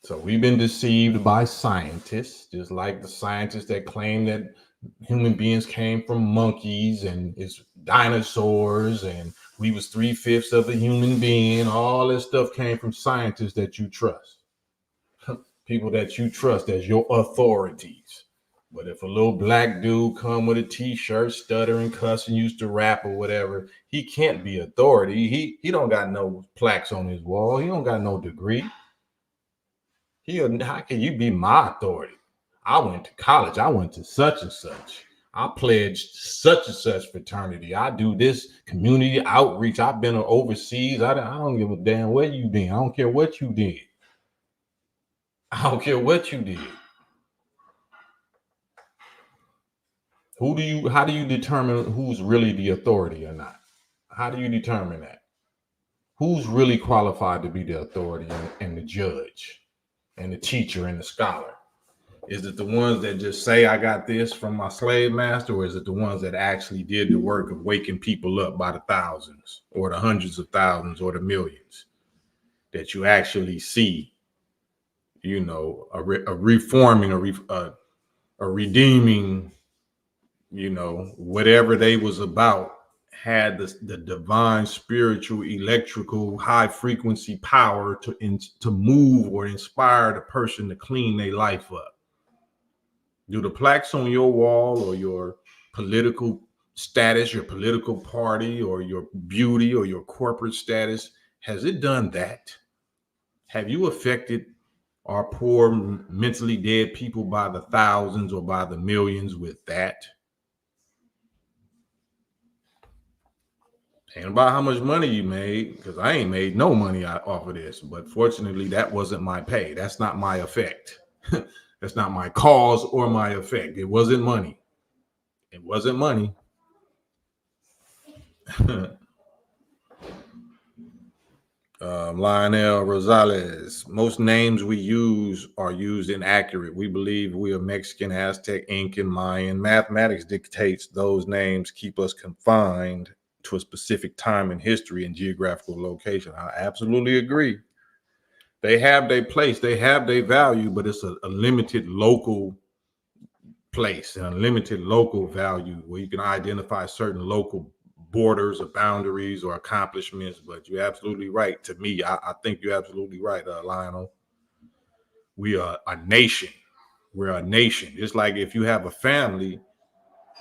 So we've been deceived by scientists, just like the scientists that claim that human beings came from monkeys and it's dinosaurs and we was 3/5 of a human being. All this stuff came from scientists that you trust. People that you trust as your authorities. But if a little black dude come with a t-shirt, stuttering, cussing, used to rap or whatever, he can't be authority. He don't got no plaques on his wall. He don't got no degree. How can you be my authority? I went to college. I went to such and such. I pledged such and such fraternity. I do this community outreach. I've been overseas. I don't give a damn where you been. I don't care what you did. I don't care what you did. How do you determine who's really the authority or not? How do you determine that? Who's really qualified to be the authority and the judge and the teacher and the scholar? Is it the ones that just say I got this from my slave master, or is it the ones that actually did the work of waking people up by the thousands or the hundreds of thousands or the millions that you actually see, a reforming, a redeeming, whatever they was about had the divine, spiritual, electrical, high frequency power to move or inspire the person to clean their life up. Do the plaques on your wall or your political status, your political party, or your beauty or your corporate status, has it done that? Have you affected our poor, mentally dead people by the thousands or by the millions with that? Ain't about how much money you made, because I ain't made no money off of this. But fortunately, that wasn't my pay. That's not my effect. That's not my cause or my effect. It wasn't money. It wasn't money. Lionel Rosales. Most names we use are used inaccurate. We believe we are Mexican, Aztec, Incan, Mayan. Mathematics dictates those names keep us confined to a specific time in history and geographical location. I absolutely agree. They have their place, they have their value, but it's a limited local place and a limited local value where you can identify certain local borders or boundaries or accomplishments. But you're absolutely right. To me, I think you're absolutely right, Lionel. We are a nation. We're a nation. Just like if you have a family,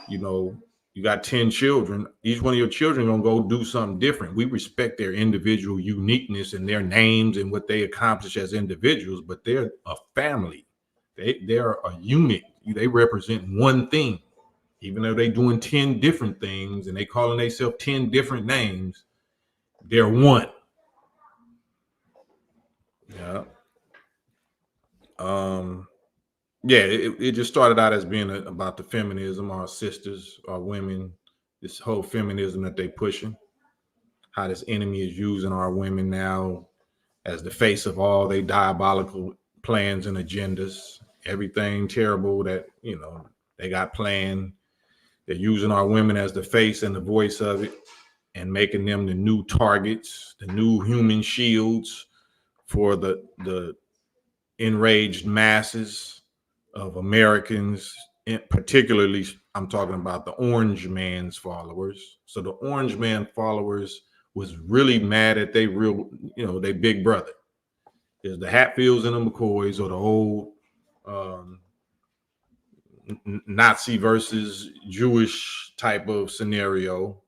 you got 10 children, each one of your children gonna go do something different. We respect their individual uniqueness and their names and what they accomplish as individuals, but they're a family. They're a unit. They represent one thing. Even though they're doing 10 different things and they calling themselves 10 different names, they're one. Yeah. It just started out as being about the feminism, our sisters, our women, this whole feminism that they pushing, how this enemy is using our women now as the face of all they diabolical plans and agendas, everything terrible that, they got planned. They're using our women as the face and the voice of it and making them the new targets, the new human shields for the enraged masses of Americans, particularly I'm talking about the orange man's followers. So the orange man followers was really mad at they big brother. Is the Hatfields and the McCoys or the old Nazi versus Jewish type of scenario.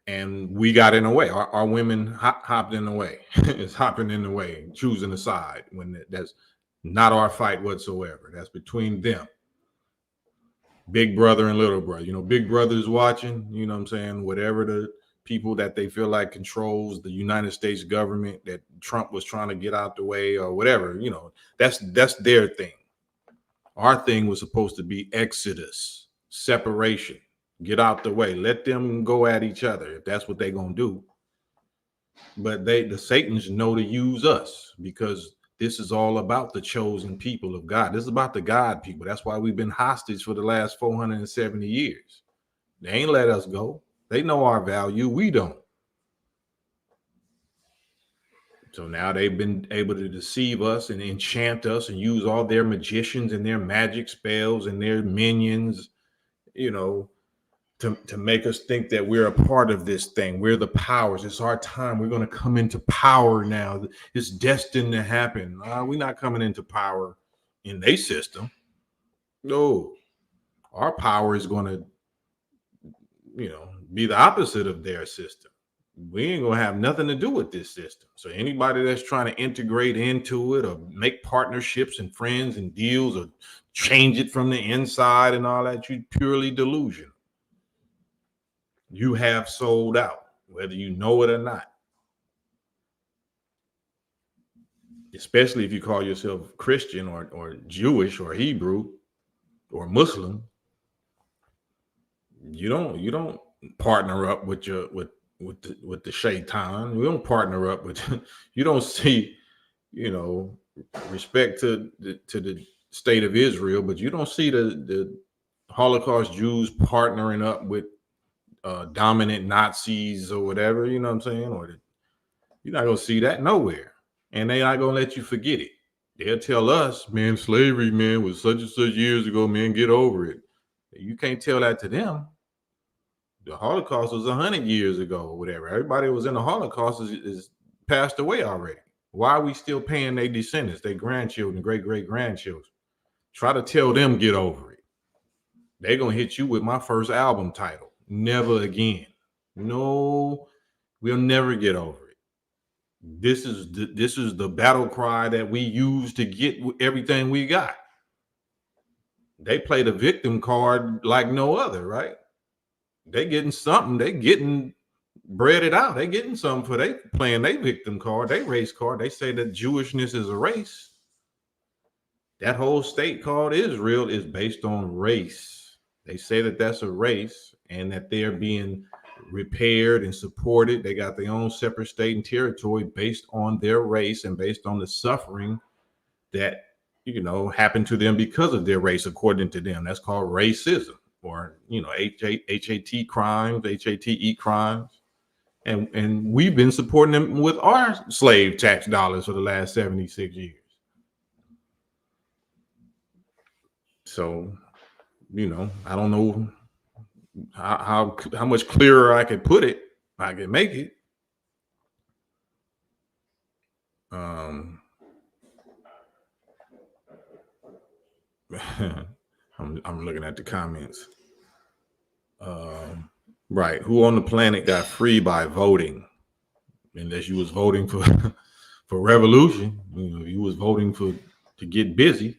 And we got in the way. Our women hopped in the way. It's hopping in the way, choosing a side when that's not our fight whatsoever. That's between them. Big brother and little brother. Big brother is watching, what I'm saying? Whatever the people that they feel like controls the United States government that Trump was trying to get out the way or whatever, that's their thing. Our thing was supposed to be exodus, separation. Get out the way. Let them go at each other if that's what they're going to do. But the Satans know to use us because this is all about the chosen people of God. This is about the God people. That's why we've been hostage for the last 470 years. They ain't let us go. They know our value. We don't. So now they've been able to deceive us and enchant us and use all their magicians and their magic spells and their minions, to make us think that we're a part of this thing. We're the powers. It's our time. We're going to come into power now. It's destined to happen. We're not coming into power in their system. No, our power is going to, be the opposite of their system. We ain't going to have nothing to do with this system. So anybody that's trying to integrate into it or make partnerships and friends and deals or change it from the inside and all that, you're purely delusional. You have sold out, whether you know it or not. Especially if you call yourself Christian or Jewish or Hebrew or Muslim. You don't partner up with the shaitan. We don't partner up with. You don't see, respect to the state of Israel, but you don't see the Holocaust Jews partnering up with dominant Nazis or whatever, you know what I'm saying? You're not going to see that nowhere. And they're not going to let you forget it. They'll tell us, man, slavery, man, was such and such years ago, man, get over it. You can't tell that to them. The Holocaust was 100 years ago or whatever. Everybody who was in the Holocaust is passed away already. Why are we still paying their descendants, their grandchildren, great-great-grandchildren? Try to tell them get over it. They're going to hit you with my first album title. Never again. No, we'll never get over it. This is the battle cry that we use to get everything we got. They play the victim card like no other, right? They getting something. They getting breaded out. They getting something for they playing their victim card, their race card. They say that Jewishness is a race. That whole state called Israel is based on race. They say that that's a race and that they're being repaired and supported. They got their own separate state and territory based on their race and based on the suffering that, happened to them because of their race, according to them. That's called racism or, HAT crimes, HATE crimes. And we've been supporting them with our slave tax dollars for the last 76 years. So, I don't know how much clearer I could put it. I can make it. I'm looking at the comments. Right. Who on the planet got free by voting? Unless you was voting for revolution. You was voting for to get busy.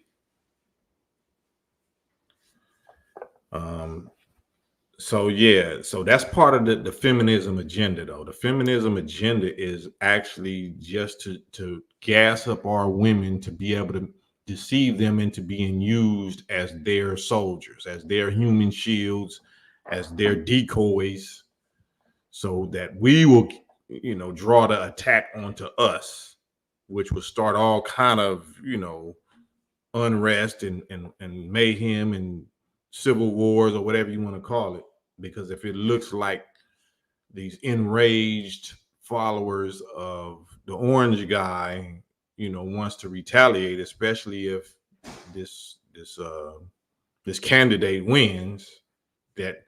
So yeah, so that's part of the feminism agenda, though. The feminism agenda is actually just to gas up our women to be able to deceive them into being used as their soldiers, as their human shields, as their decoys, so that we will, draw the attack onto us, which will start all kind of, unrest and mayhem and civil wars or whatever you want to call it. Because if it looks like these enraged followers of the orange guy, wants to retaliate, especially if this candidate wins, that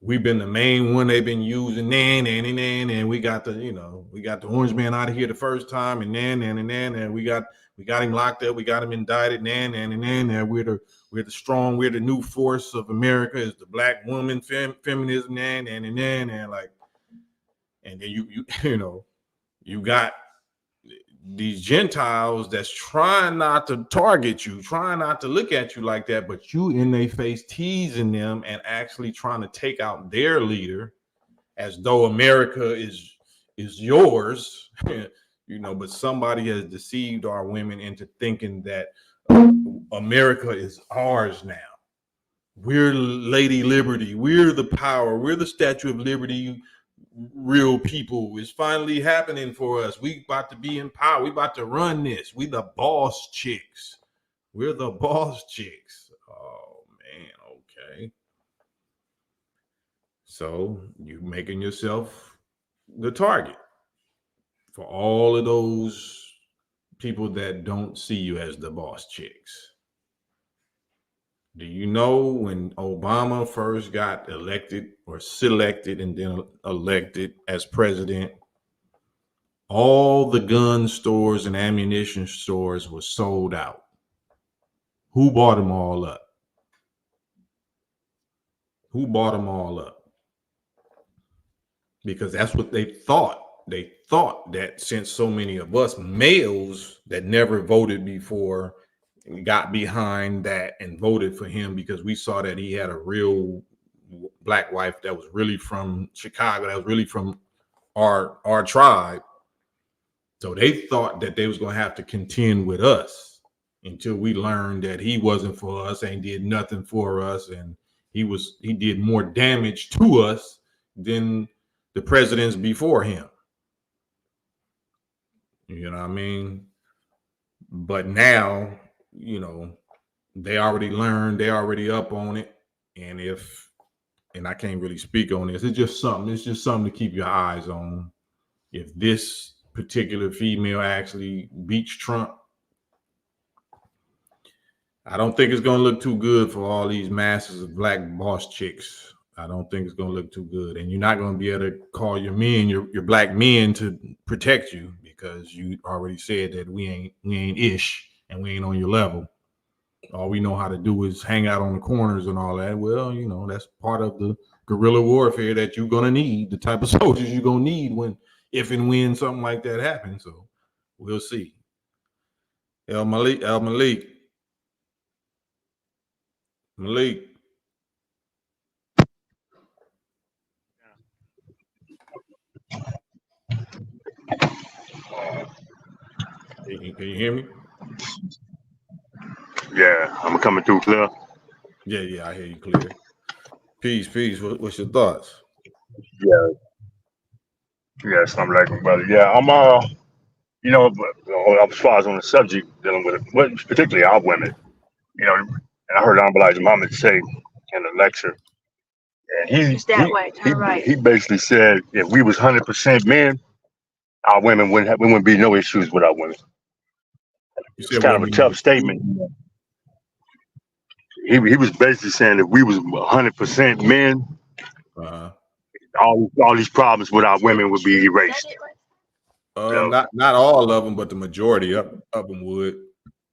we've been the main one they've been using, and we got the orange man out of here the first time, and we got him locked up, we got him indicted, and we're the strong, we're the new force of America, is the black woman, feminism, and like, and then you got these Gentiles that's trying not to target you, trying not to look at you like that, but you in their face teasing them and actually trying to take out their leader as though America is yours, but somebody has deceived our women into thinking that America is ours now. We're Lady Liberty. We're the power. We're the Statue of Liberty. Real people. Is finally happening for us. We about to be in power. We about to run this. We the boss chicks. We're the boss chicks. Oh man, okay. So you're making yourself the target for all of those people that don't see you as the boss chicks. Do you know when Obama first got elected or selected and then elected as president, all the gun stores and ammunition stores were sold out? Who bought them all up? Who bought them all up? Because that's what they thought. They thought that since so many of us males that never voted before got behind that and voted for him because we saw that he had a real black wife that was really from Chicago, that was really from our tribe. So they thought that they was going to have to contend with us until we learned that he wasn't for us and did nothing for us, and he did more damage to us than the presidents before him. You know what I mean? But now, they already learned, they already up on it. And I can't really speak on this. It's just something to keep your eyes on. If this particular female actually beats Trump, I don't think it's going to look too good for all these masses of black boss chicks. I don't think it's going to look too good. And you're not going to be able to call your men, your black men, to protect you, because you already said that we ain't ish and we ain't on your level. All we know how to do is hang out on the corners and all that. Well, that's part of the guerrilla warfare that you're going to need, the type of soldiers you're going to need if and when something like that happens. So we'll see. El Malik. Can you hear me? Yeah, I'm coming through clear. Yeah, I hear you clear. Peace. What's your thoughts? Yes, I'm like, brother. Yeah, I'm as far as on the subject dealing with it, particularly our women, and I heard Honorable Elijah Muhammad say in a lecture, and he basically said if we was 100% men, our women wouldn't be no issues with our women. It's kind of a tough statement. He was basically saying if we was 100% men, all these problems with our women would be erased. Not all of them, but the majority of them would.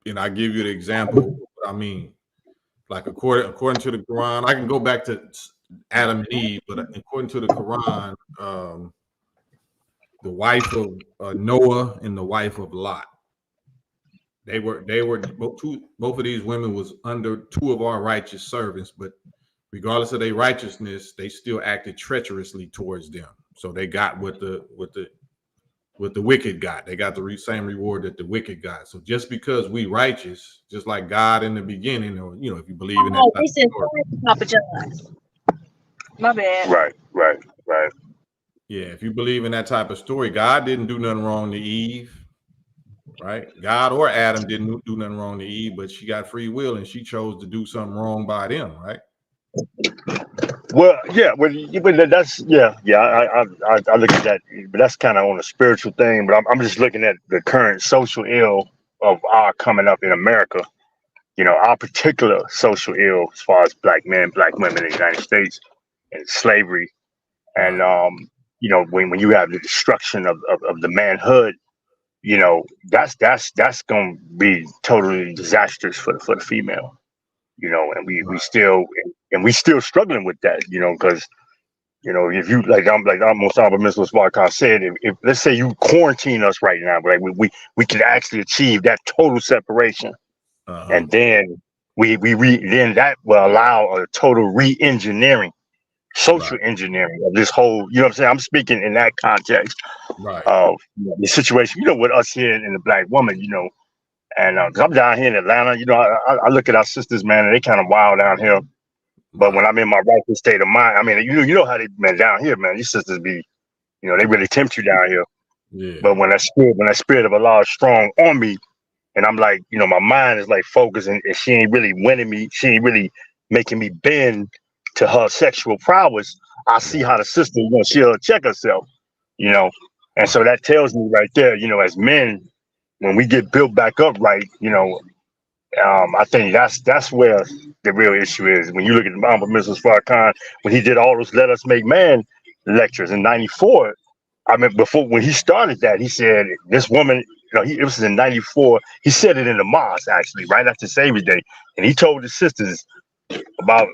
And I give you the example of what I mean. Like according to the Quran, I can go back to Adam and Eve, but according to the Quran, the wife of Noah and the wife of Lot, both of these women was under two of our righteous servants, but regardless of their righteousness, they still acted treacherously towards them. So they got what the wicked got. They got the same reward that the wicked got. So just because we righteous, just like God in the beginning, or if you believe in that. This is Papa John's. My bad. Right. Yeah, if you believe in that type of story, God didn't do nothing wrong to Eve, right? God or Adam didn't do nothing wrong to Eve, but she got free will and she chose to do something wrong by them, right? Well, yeah, but that's I look at that, but that's kind of on a spiritual thing. But I'm just looking at the current social ill of our coming up in America. Our particular social ill as far as black men, black women in the United States, and slavery, and when you have the destruction of the manhood, that's gonna be totally disastrous for the female. And we still struggling with that, because if you like Most Honorable Mr. Farrakhan said, if let's say you quarantine us right now, right, we can actually achieve that total separation, and then then that will allow a total re-engineering, social engineering of this whole. You know what I'm saying? I'm speaking in that context of the situation. With us here in the black woman, and cause I'm down here in Atlanta, I look at our sisters, man, and they kind of wild down here. But when I'm in my rightful state of mind, I mean, you know how they man down here, man. These sisters be, they really tempt you down here. Yeah. But when that spirit of Allah is strong on me, and I'm like, my mind is like focused, and she ain't really winning me. She ain't really making me bend to her sexual prowess. I see how the sister, she'll check herself, and so that tells me right there, as men, when we get built back up right, I think that's where the real issue is. When you look at the Honorable Mrs. Farrakhan, when he did all those "Let Us Make Man" lectures in '94, I mean, when he started that, he said this woman, it was in '94. He said it in the mosque actually, right after Savior's Day, and he told his sisters about,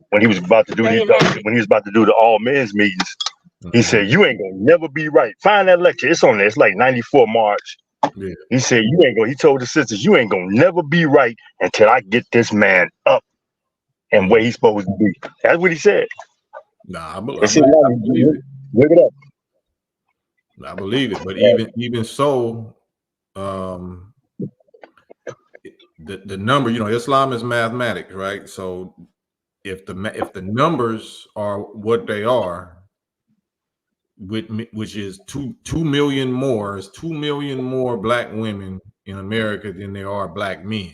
when he was about to do the all men's meetings. He said, "You ain't gonna never be right." Find that lecture. It's on there. It's like '94 March. Yeah. He said, he told the sisters, "You ain't gonna never be right until I get this man up and where he's supposed to be." That's what he said. I believe it. Look it up. I believe it. But even so, the number, Islam is mathematics, right? So if the numbers are what they are, which is 2 million more, is 2 million more black women in America than there are black men.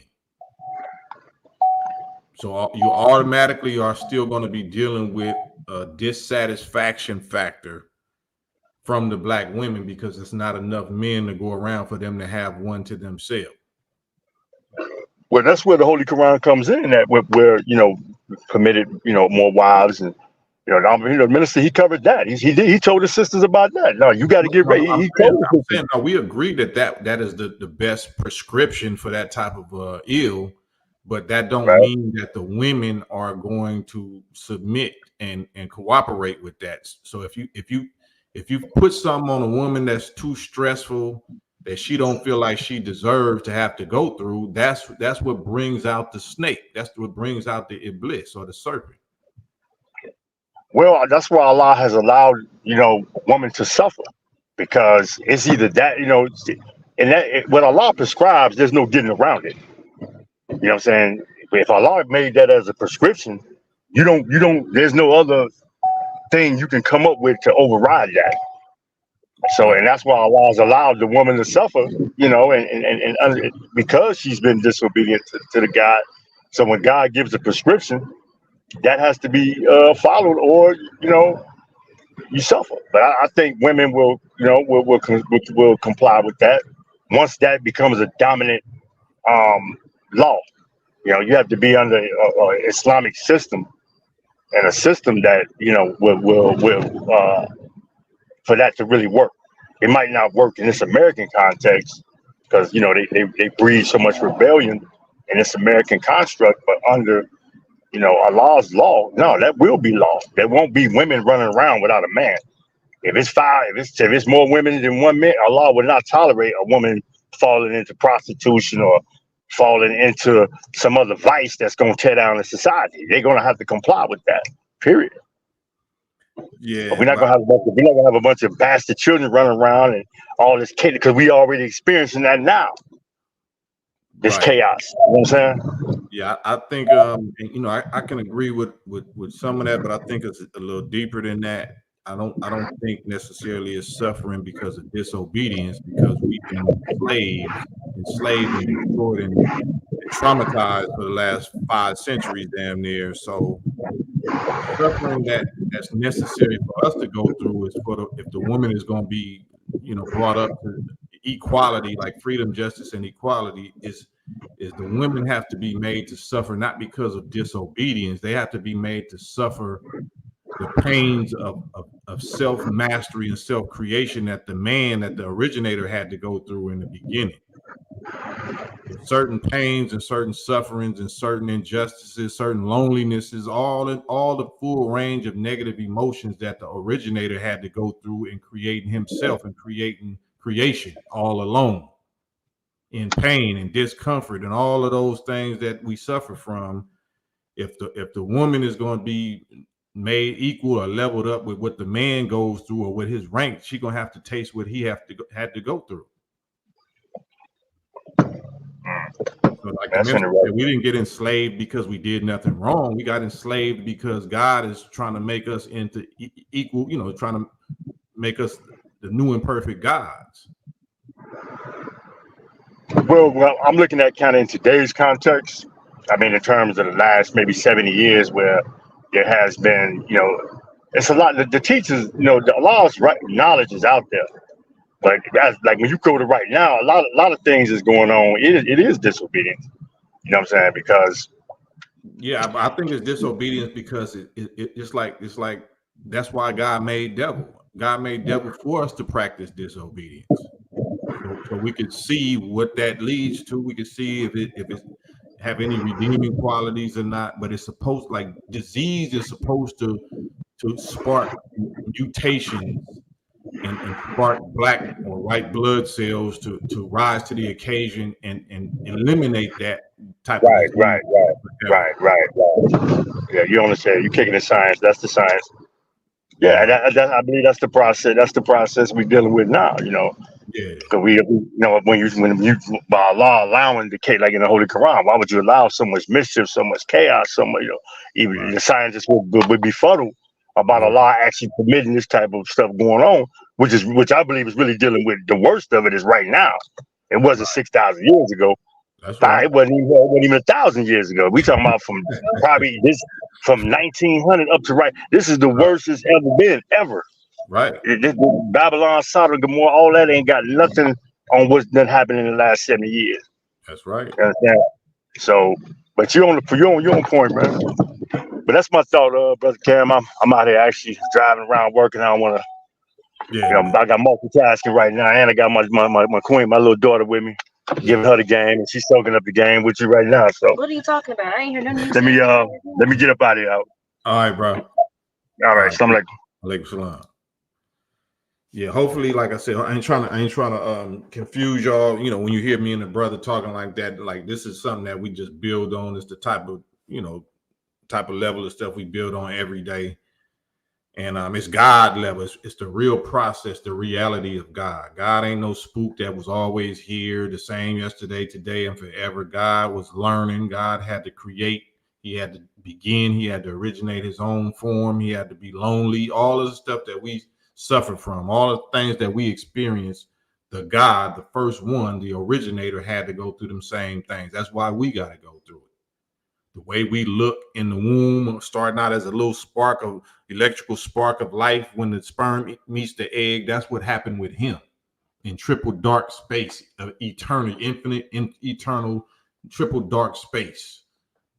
So you automatically are still going to be dealing with a dissatisfaction factor from the black women because it's not enough men to go around for them to have one to themselves. Well, that's where the Holy Quran comes in, that where permitted more wives, and the minister, he covered that. He told his sisters about that. No, you got to get ready. We agree that is the best prescription for that type of ill, but that don't mean that the women are going to submit and cooperate with that. So if you put something on a woman that's too stressful, that she don't feel like she deserves to have to go through, that's what brings out the snake. That's what brings out the iblis or the serpent. Well, that's why Allah has allowed, woman to suffer, because it's either that, and that what Allah prescribes, there's no getting around it. You know what I'm saying? If Allah made that as a prescription, there's no other thing you can come up with to override that. So, and that's why Allah has allowed the woman to suffer, and because she's been disobedient to the God. So when God gives a prescription, that has to be followed, or you suffer. But I think women will comply with that once that becomes a dominant law. You have to be under an Islamic system, and a system that will for that to really work. It might not work in this American context because they breed so much rebellion in this American construct, but under Allah's law, no, that will be law. There won't be women running around without a man. If it's more women than one man, Allah will not tolerate a woman falling into prostitution or falling into some other vice that's going to tear down the society. They're going to have to comply with that. Period. Yeah, But we're not gonna have a bunch of bastard children running around and all this chaos because we already experiencing that now. This chaos. You know what I'm saying? Yeah, I think you know, I can agree with some of that, but I think it's a little deeper than that. I don't think necessarily it's suffering because of disobedience, because we've been enslaved and destroyed and traumatized for the last 5 centuries, damn near. So suffering that's necessary for us to go through is if the woman is going to be, you know, brought up to equality, like freedom, justice, and equality, is the women have to be made to suffer not because of disobedience. They have to be made to suffer the pains of self-mastery and self-creation that the originator had to go through in the beginning. Certain pains and certain sufferings and certain injustices, certain lonelinesses, all the full range of negative emotions that the originator had to go through in creating himself and creating creation all alone, in pain and discomfort and all of those things that we suffer from. If the woman is going to be made equal or leveled up with what the man goes through or with his rank, she's going to have to taste what he had to go through. So like I mentioned, we didn't get enslaved because we did nothing wrong. We got enslaved because God is trying to make us into equal, you know, trying to make us the new and perfect gods. Well, I'm looking at kind of in today's context. I mean, in terms of the last maybe 70 years where there has been, you know, it's a lot. The teachers, you know, a lot of knowledge is out there. But that's like when you go to right now, a lot of things is going on. It is disobedience. You know what I'm saying? Because I think it's disobedience because it's like that's why God made devil. God made devil for us to practice disobedience, so we could see what that leads to. We could see if it have any redeeming qualities or not. But it's supposed, like disease is supposed to spark mutations and spark black or white blood cells to rise to the occasion and eliminate that type of disease. Right. Yeah, you understand. You're kicking the science. That's the science. Yeah, I believe that's the process. That's the process we're dealing with now. You know, because you know, when you by Allah allowing decay, like in the Holy Quran, why would you allow so much mischief, so much chaos, so much? You know, even the scientists would befuddled about Allah actually permitting this type of stuff going on, which I believe is really dealing with the worst of it is right now. It wasn't 6,000 years ago. That's right. It wasn't even 1,000 years ago. We talking about from 1900 up to right. This is the worst it's ever been, ever. Right. Babylon, Sodom, and Gomorrah, all that ain't got nothing on what's done happened in the last 70 years. That's right. You understand? So, but you're on point, man. But that's my thought, Brother Cam. I'm out here actually driving around working. I don't want to. Yeah, you know, I got multitasking right now, and I got my queen, my little daughter with me, giving her the game, and she's soaking up the game with you right now. So what are you talking about? I ain't hear nothing. Let me get up out of here. All right, bro. All right. So I'm like, alaikum salam. Yeah, hopefully, like I said, I ain't trying to confuse y'all. You know, when you hear me and the brother talking like that, like this is something that we just build on. It's the type of level of stuff we build on every day. And it's God level. It's the real process, the reality of God. God ain't no spook that was always here, the same yesterday, today, and forever. God was learning. God had to create. He had to begin. He had to originate his own form. He had to be lonely. All of the stuff that we suffer from, all the things that we experience, the God, the first one, the originator, had to go through them same things. That's why we got to go through it. The way we look in the womb, starting out as a little electrical spark of life, when the sperm meets the egg, that's what happened with him in triple dark space of eternity, infinite, eternal, triple dark space,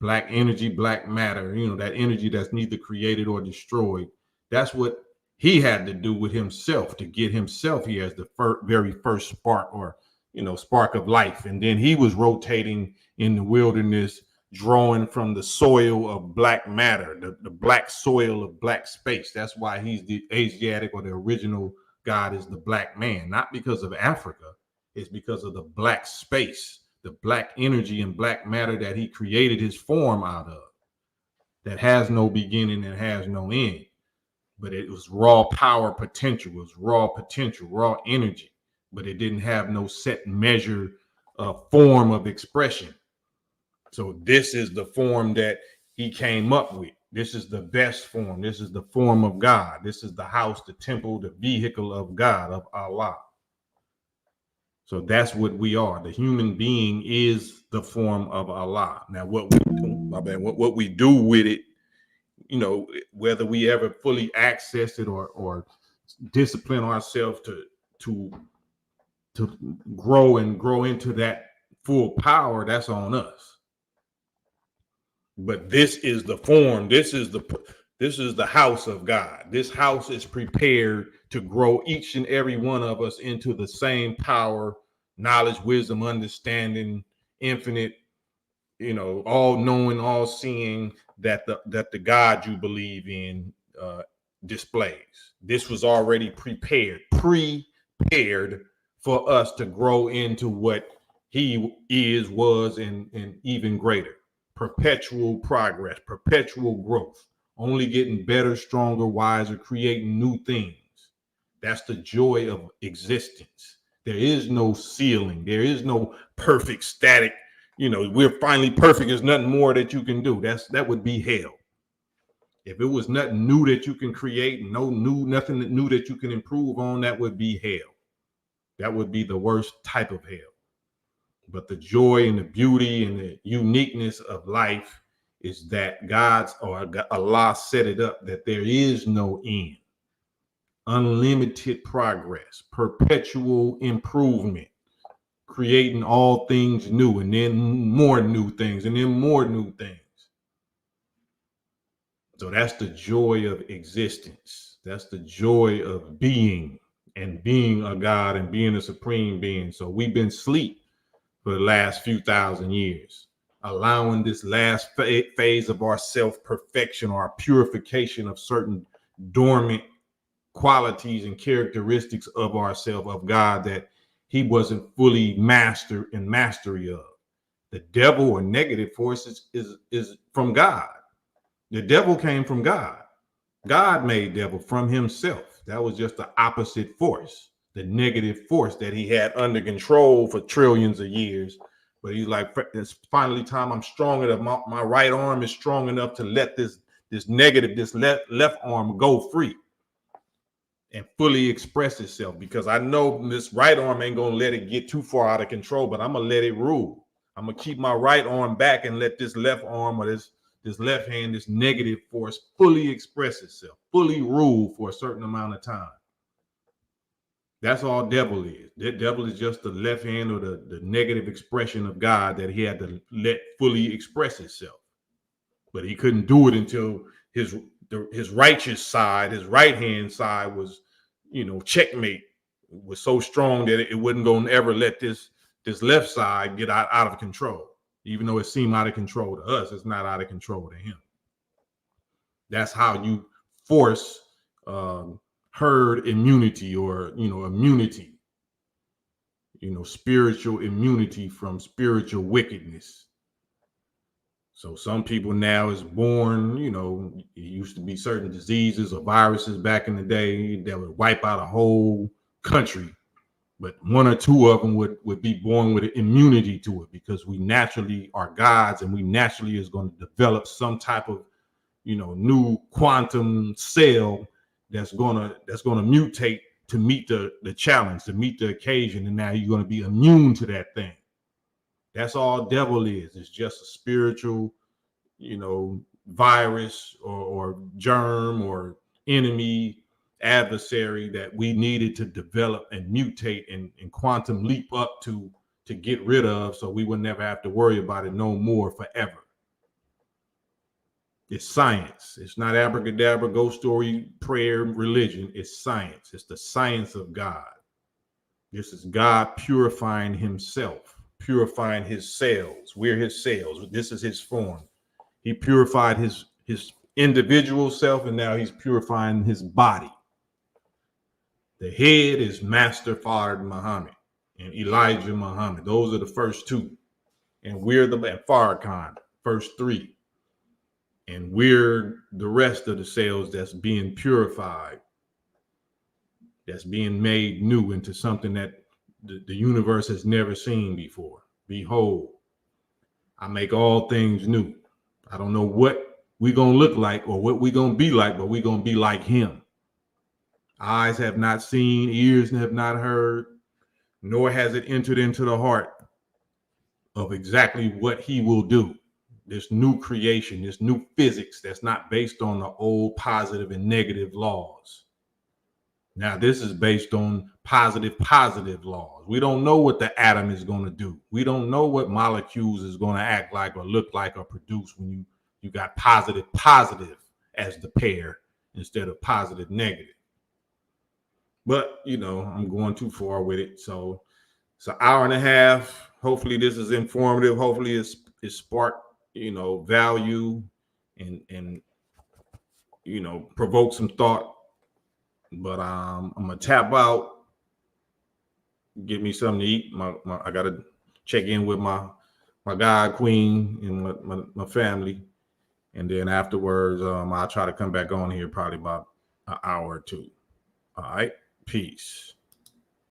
black energy, black matter, you know, that energy that's neither created or destroyed. That's what he had to do with himself to get himself here as the very first spark, or, you know, spark of life. And then he was rotating in the wilderness, drawing from the soil of black matter, the black soil of black space. That's why he's the Asiatic, or the original God is the black man, not because of Africa. It's because of the black space, the black energy and black matter that he created his form out of, that has no beginning and has no end. But it was raw power potential, it was raw potential, raw energy, but it didn't have no set measure form of expression. So this is the form that he came up with. This is the best form. This is the form of God. This is the house, the temple, the vehicle of God, of Allah. So that's what we are. The human being is the form of Allah. Now, what we do with it, you know, whether we ever fully access it or discipline ourselves to grow into that full power, that's on us. But this is the form. This is the house of God. This house is prepared to grow each and every one of us into the same power, knowledge, wisdom, understanding, infinite, you know, all knowing, all seeing that the God you believe in displays. This was already prepared for us to grow into what he is, was, and even greater. Perpetual progress, perpetual growth, only getting better, stronger, wiser, creating new things. That's the joy of existence. There is no ceiling. There is no perfect static. You know, we're finally perfect. There's nothing more that you can do. That would be hell. If it was nothing new that you can create, nothing new that you can improve on, that would be hell. That would be the worst type of hell. But the joy and the beauty and the uniqueness of life is that Allah set it up that there is no end. Unlimited progress, perpetual improvement, creating all things new, and then more new things, and then more new things. So that's the joy of existence. That's the joy of being, and being a God and being a supreme being. So we've been asleep for the last few thousand years, allowing this last phase of our self-perfection or our purification of certain dormant qualities and characteristics of ourselves, of God, that he wasn't fully mastery of. The devil or negative force is from God. The devil came from God. God made devil from himself. That was just the opposite force, the negative force that he had under control for trillions of years. But he's like, it's finally time I'm strong enough. My right arm is strong enough to let this negative, this left arm go free and fully express itself, because I know this right arm ain't gonna let it get too far out of control, but I'm gonna let it rule. I'm gonna keep my right arm back and let this left arm or this left hand, this negative force, fully express itself, fully rule for a certain amount of time. That's all devil is. That devil is just the left hand or the negative expression of God that he had to let fully express itself. But he couldn't do it until his righteous side, his right hand side was, you know, checkmate, was so strong that it wasn't going to ever let this left side get out of control. Even though it seemed out of control to us, it's not out of control to him. That's how you force herd immunity, or, you know, immunity, you know, spiritual immunity from spiritual wickedness. So some people now is born, you know, it used to be certain diseases or viruses back in the day that would wipe out a whole country, but one or two of them would be born with an immunity to it, because we naturally are gods, and we naturally is going to develop some type of, you know, new quantum cell that's gonna mutate to meet the challenge, to meet the occasion, and now you're going to be immune to that thing. That's all devil is. It's just a spiritual, you know, virus or germ or enemy, adversary that we needed to develop and mutate and quantum leap up to get rid of, so we would never have to worry about it no more forever. It's science. It's not abracadabra, ghost story, prayer, religion. It's science. It's the science of God. This is God purifying himself, purifying his cells. We're his cells. This is his form. He purified his individual self, and now he's purifying his body. The head is Master Fard Muhammad. and Elijah Muhammad. Those are the first two. And we're the Farrakhan, first three. And we're the rest of the cells that's being purified, that's being made new into something that the universe has never seen before. Behold, I make all things new. I don't know what we're going to look like or what we're going to be like, but we're going to be like him. Eyes have not seen, ears have not heard, nor has it entered into the heart of exactly what he will do. This new creation, this new physics that's not based on the old positive and negative laws. Now, this is based on positive laws. We don't know what the atom is going to do. We don't know what molecules is going to act like or look like or produce when you got positive as the pair instead of positive negative. But, you know, I'm going too far with it. So it's an hour and a half. Hopefully this is informative. Hopefully it's sparked, you know, value and you know, provoke some thought. But I'm gonna tap out, get me something to eat. I gotta check in with my God queen and my family, and then afterwards I'll try to come back on here probably about an hour or two. All right, peace.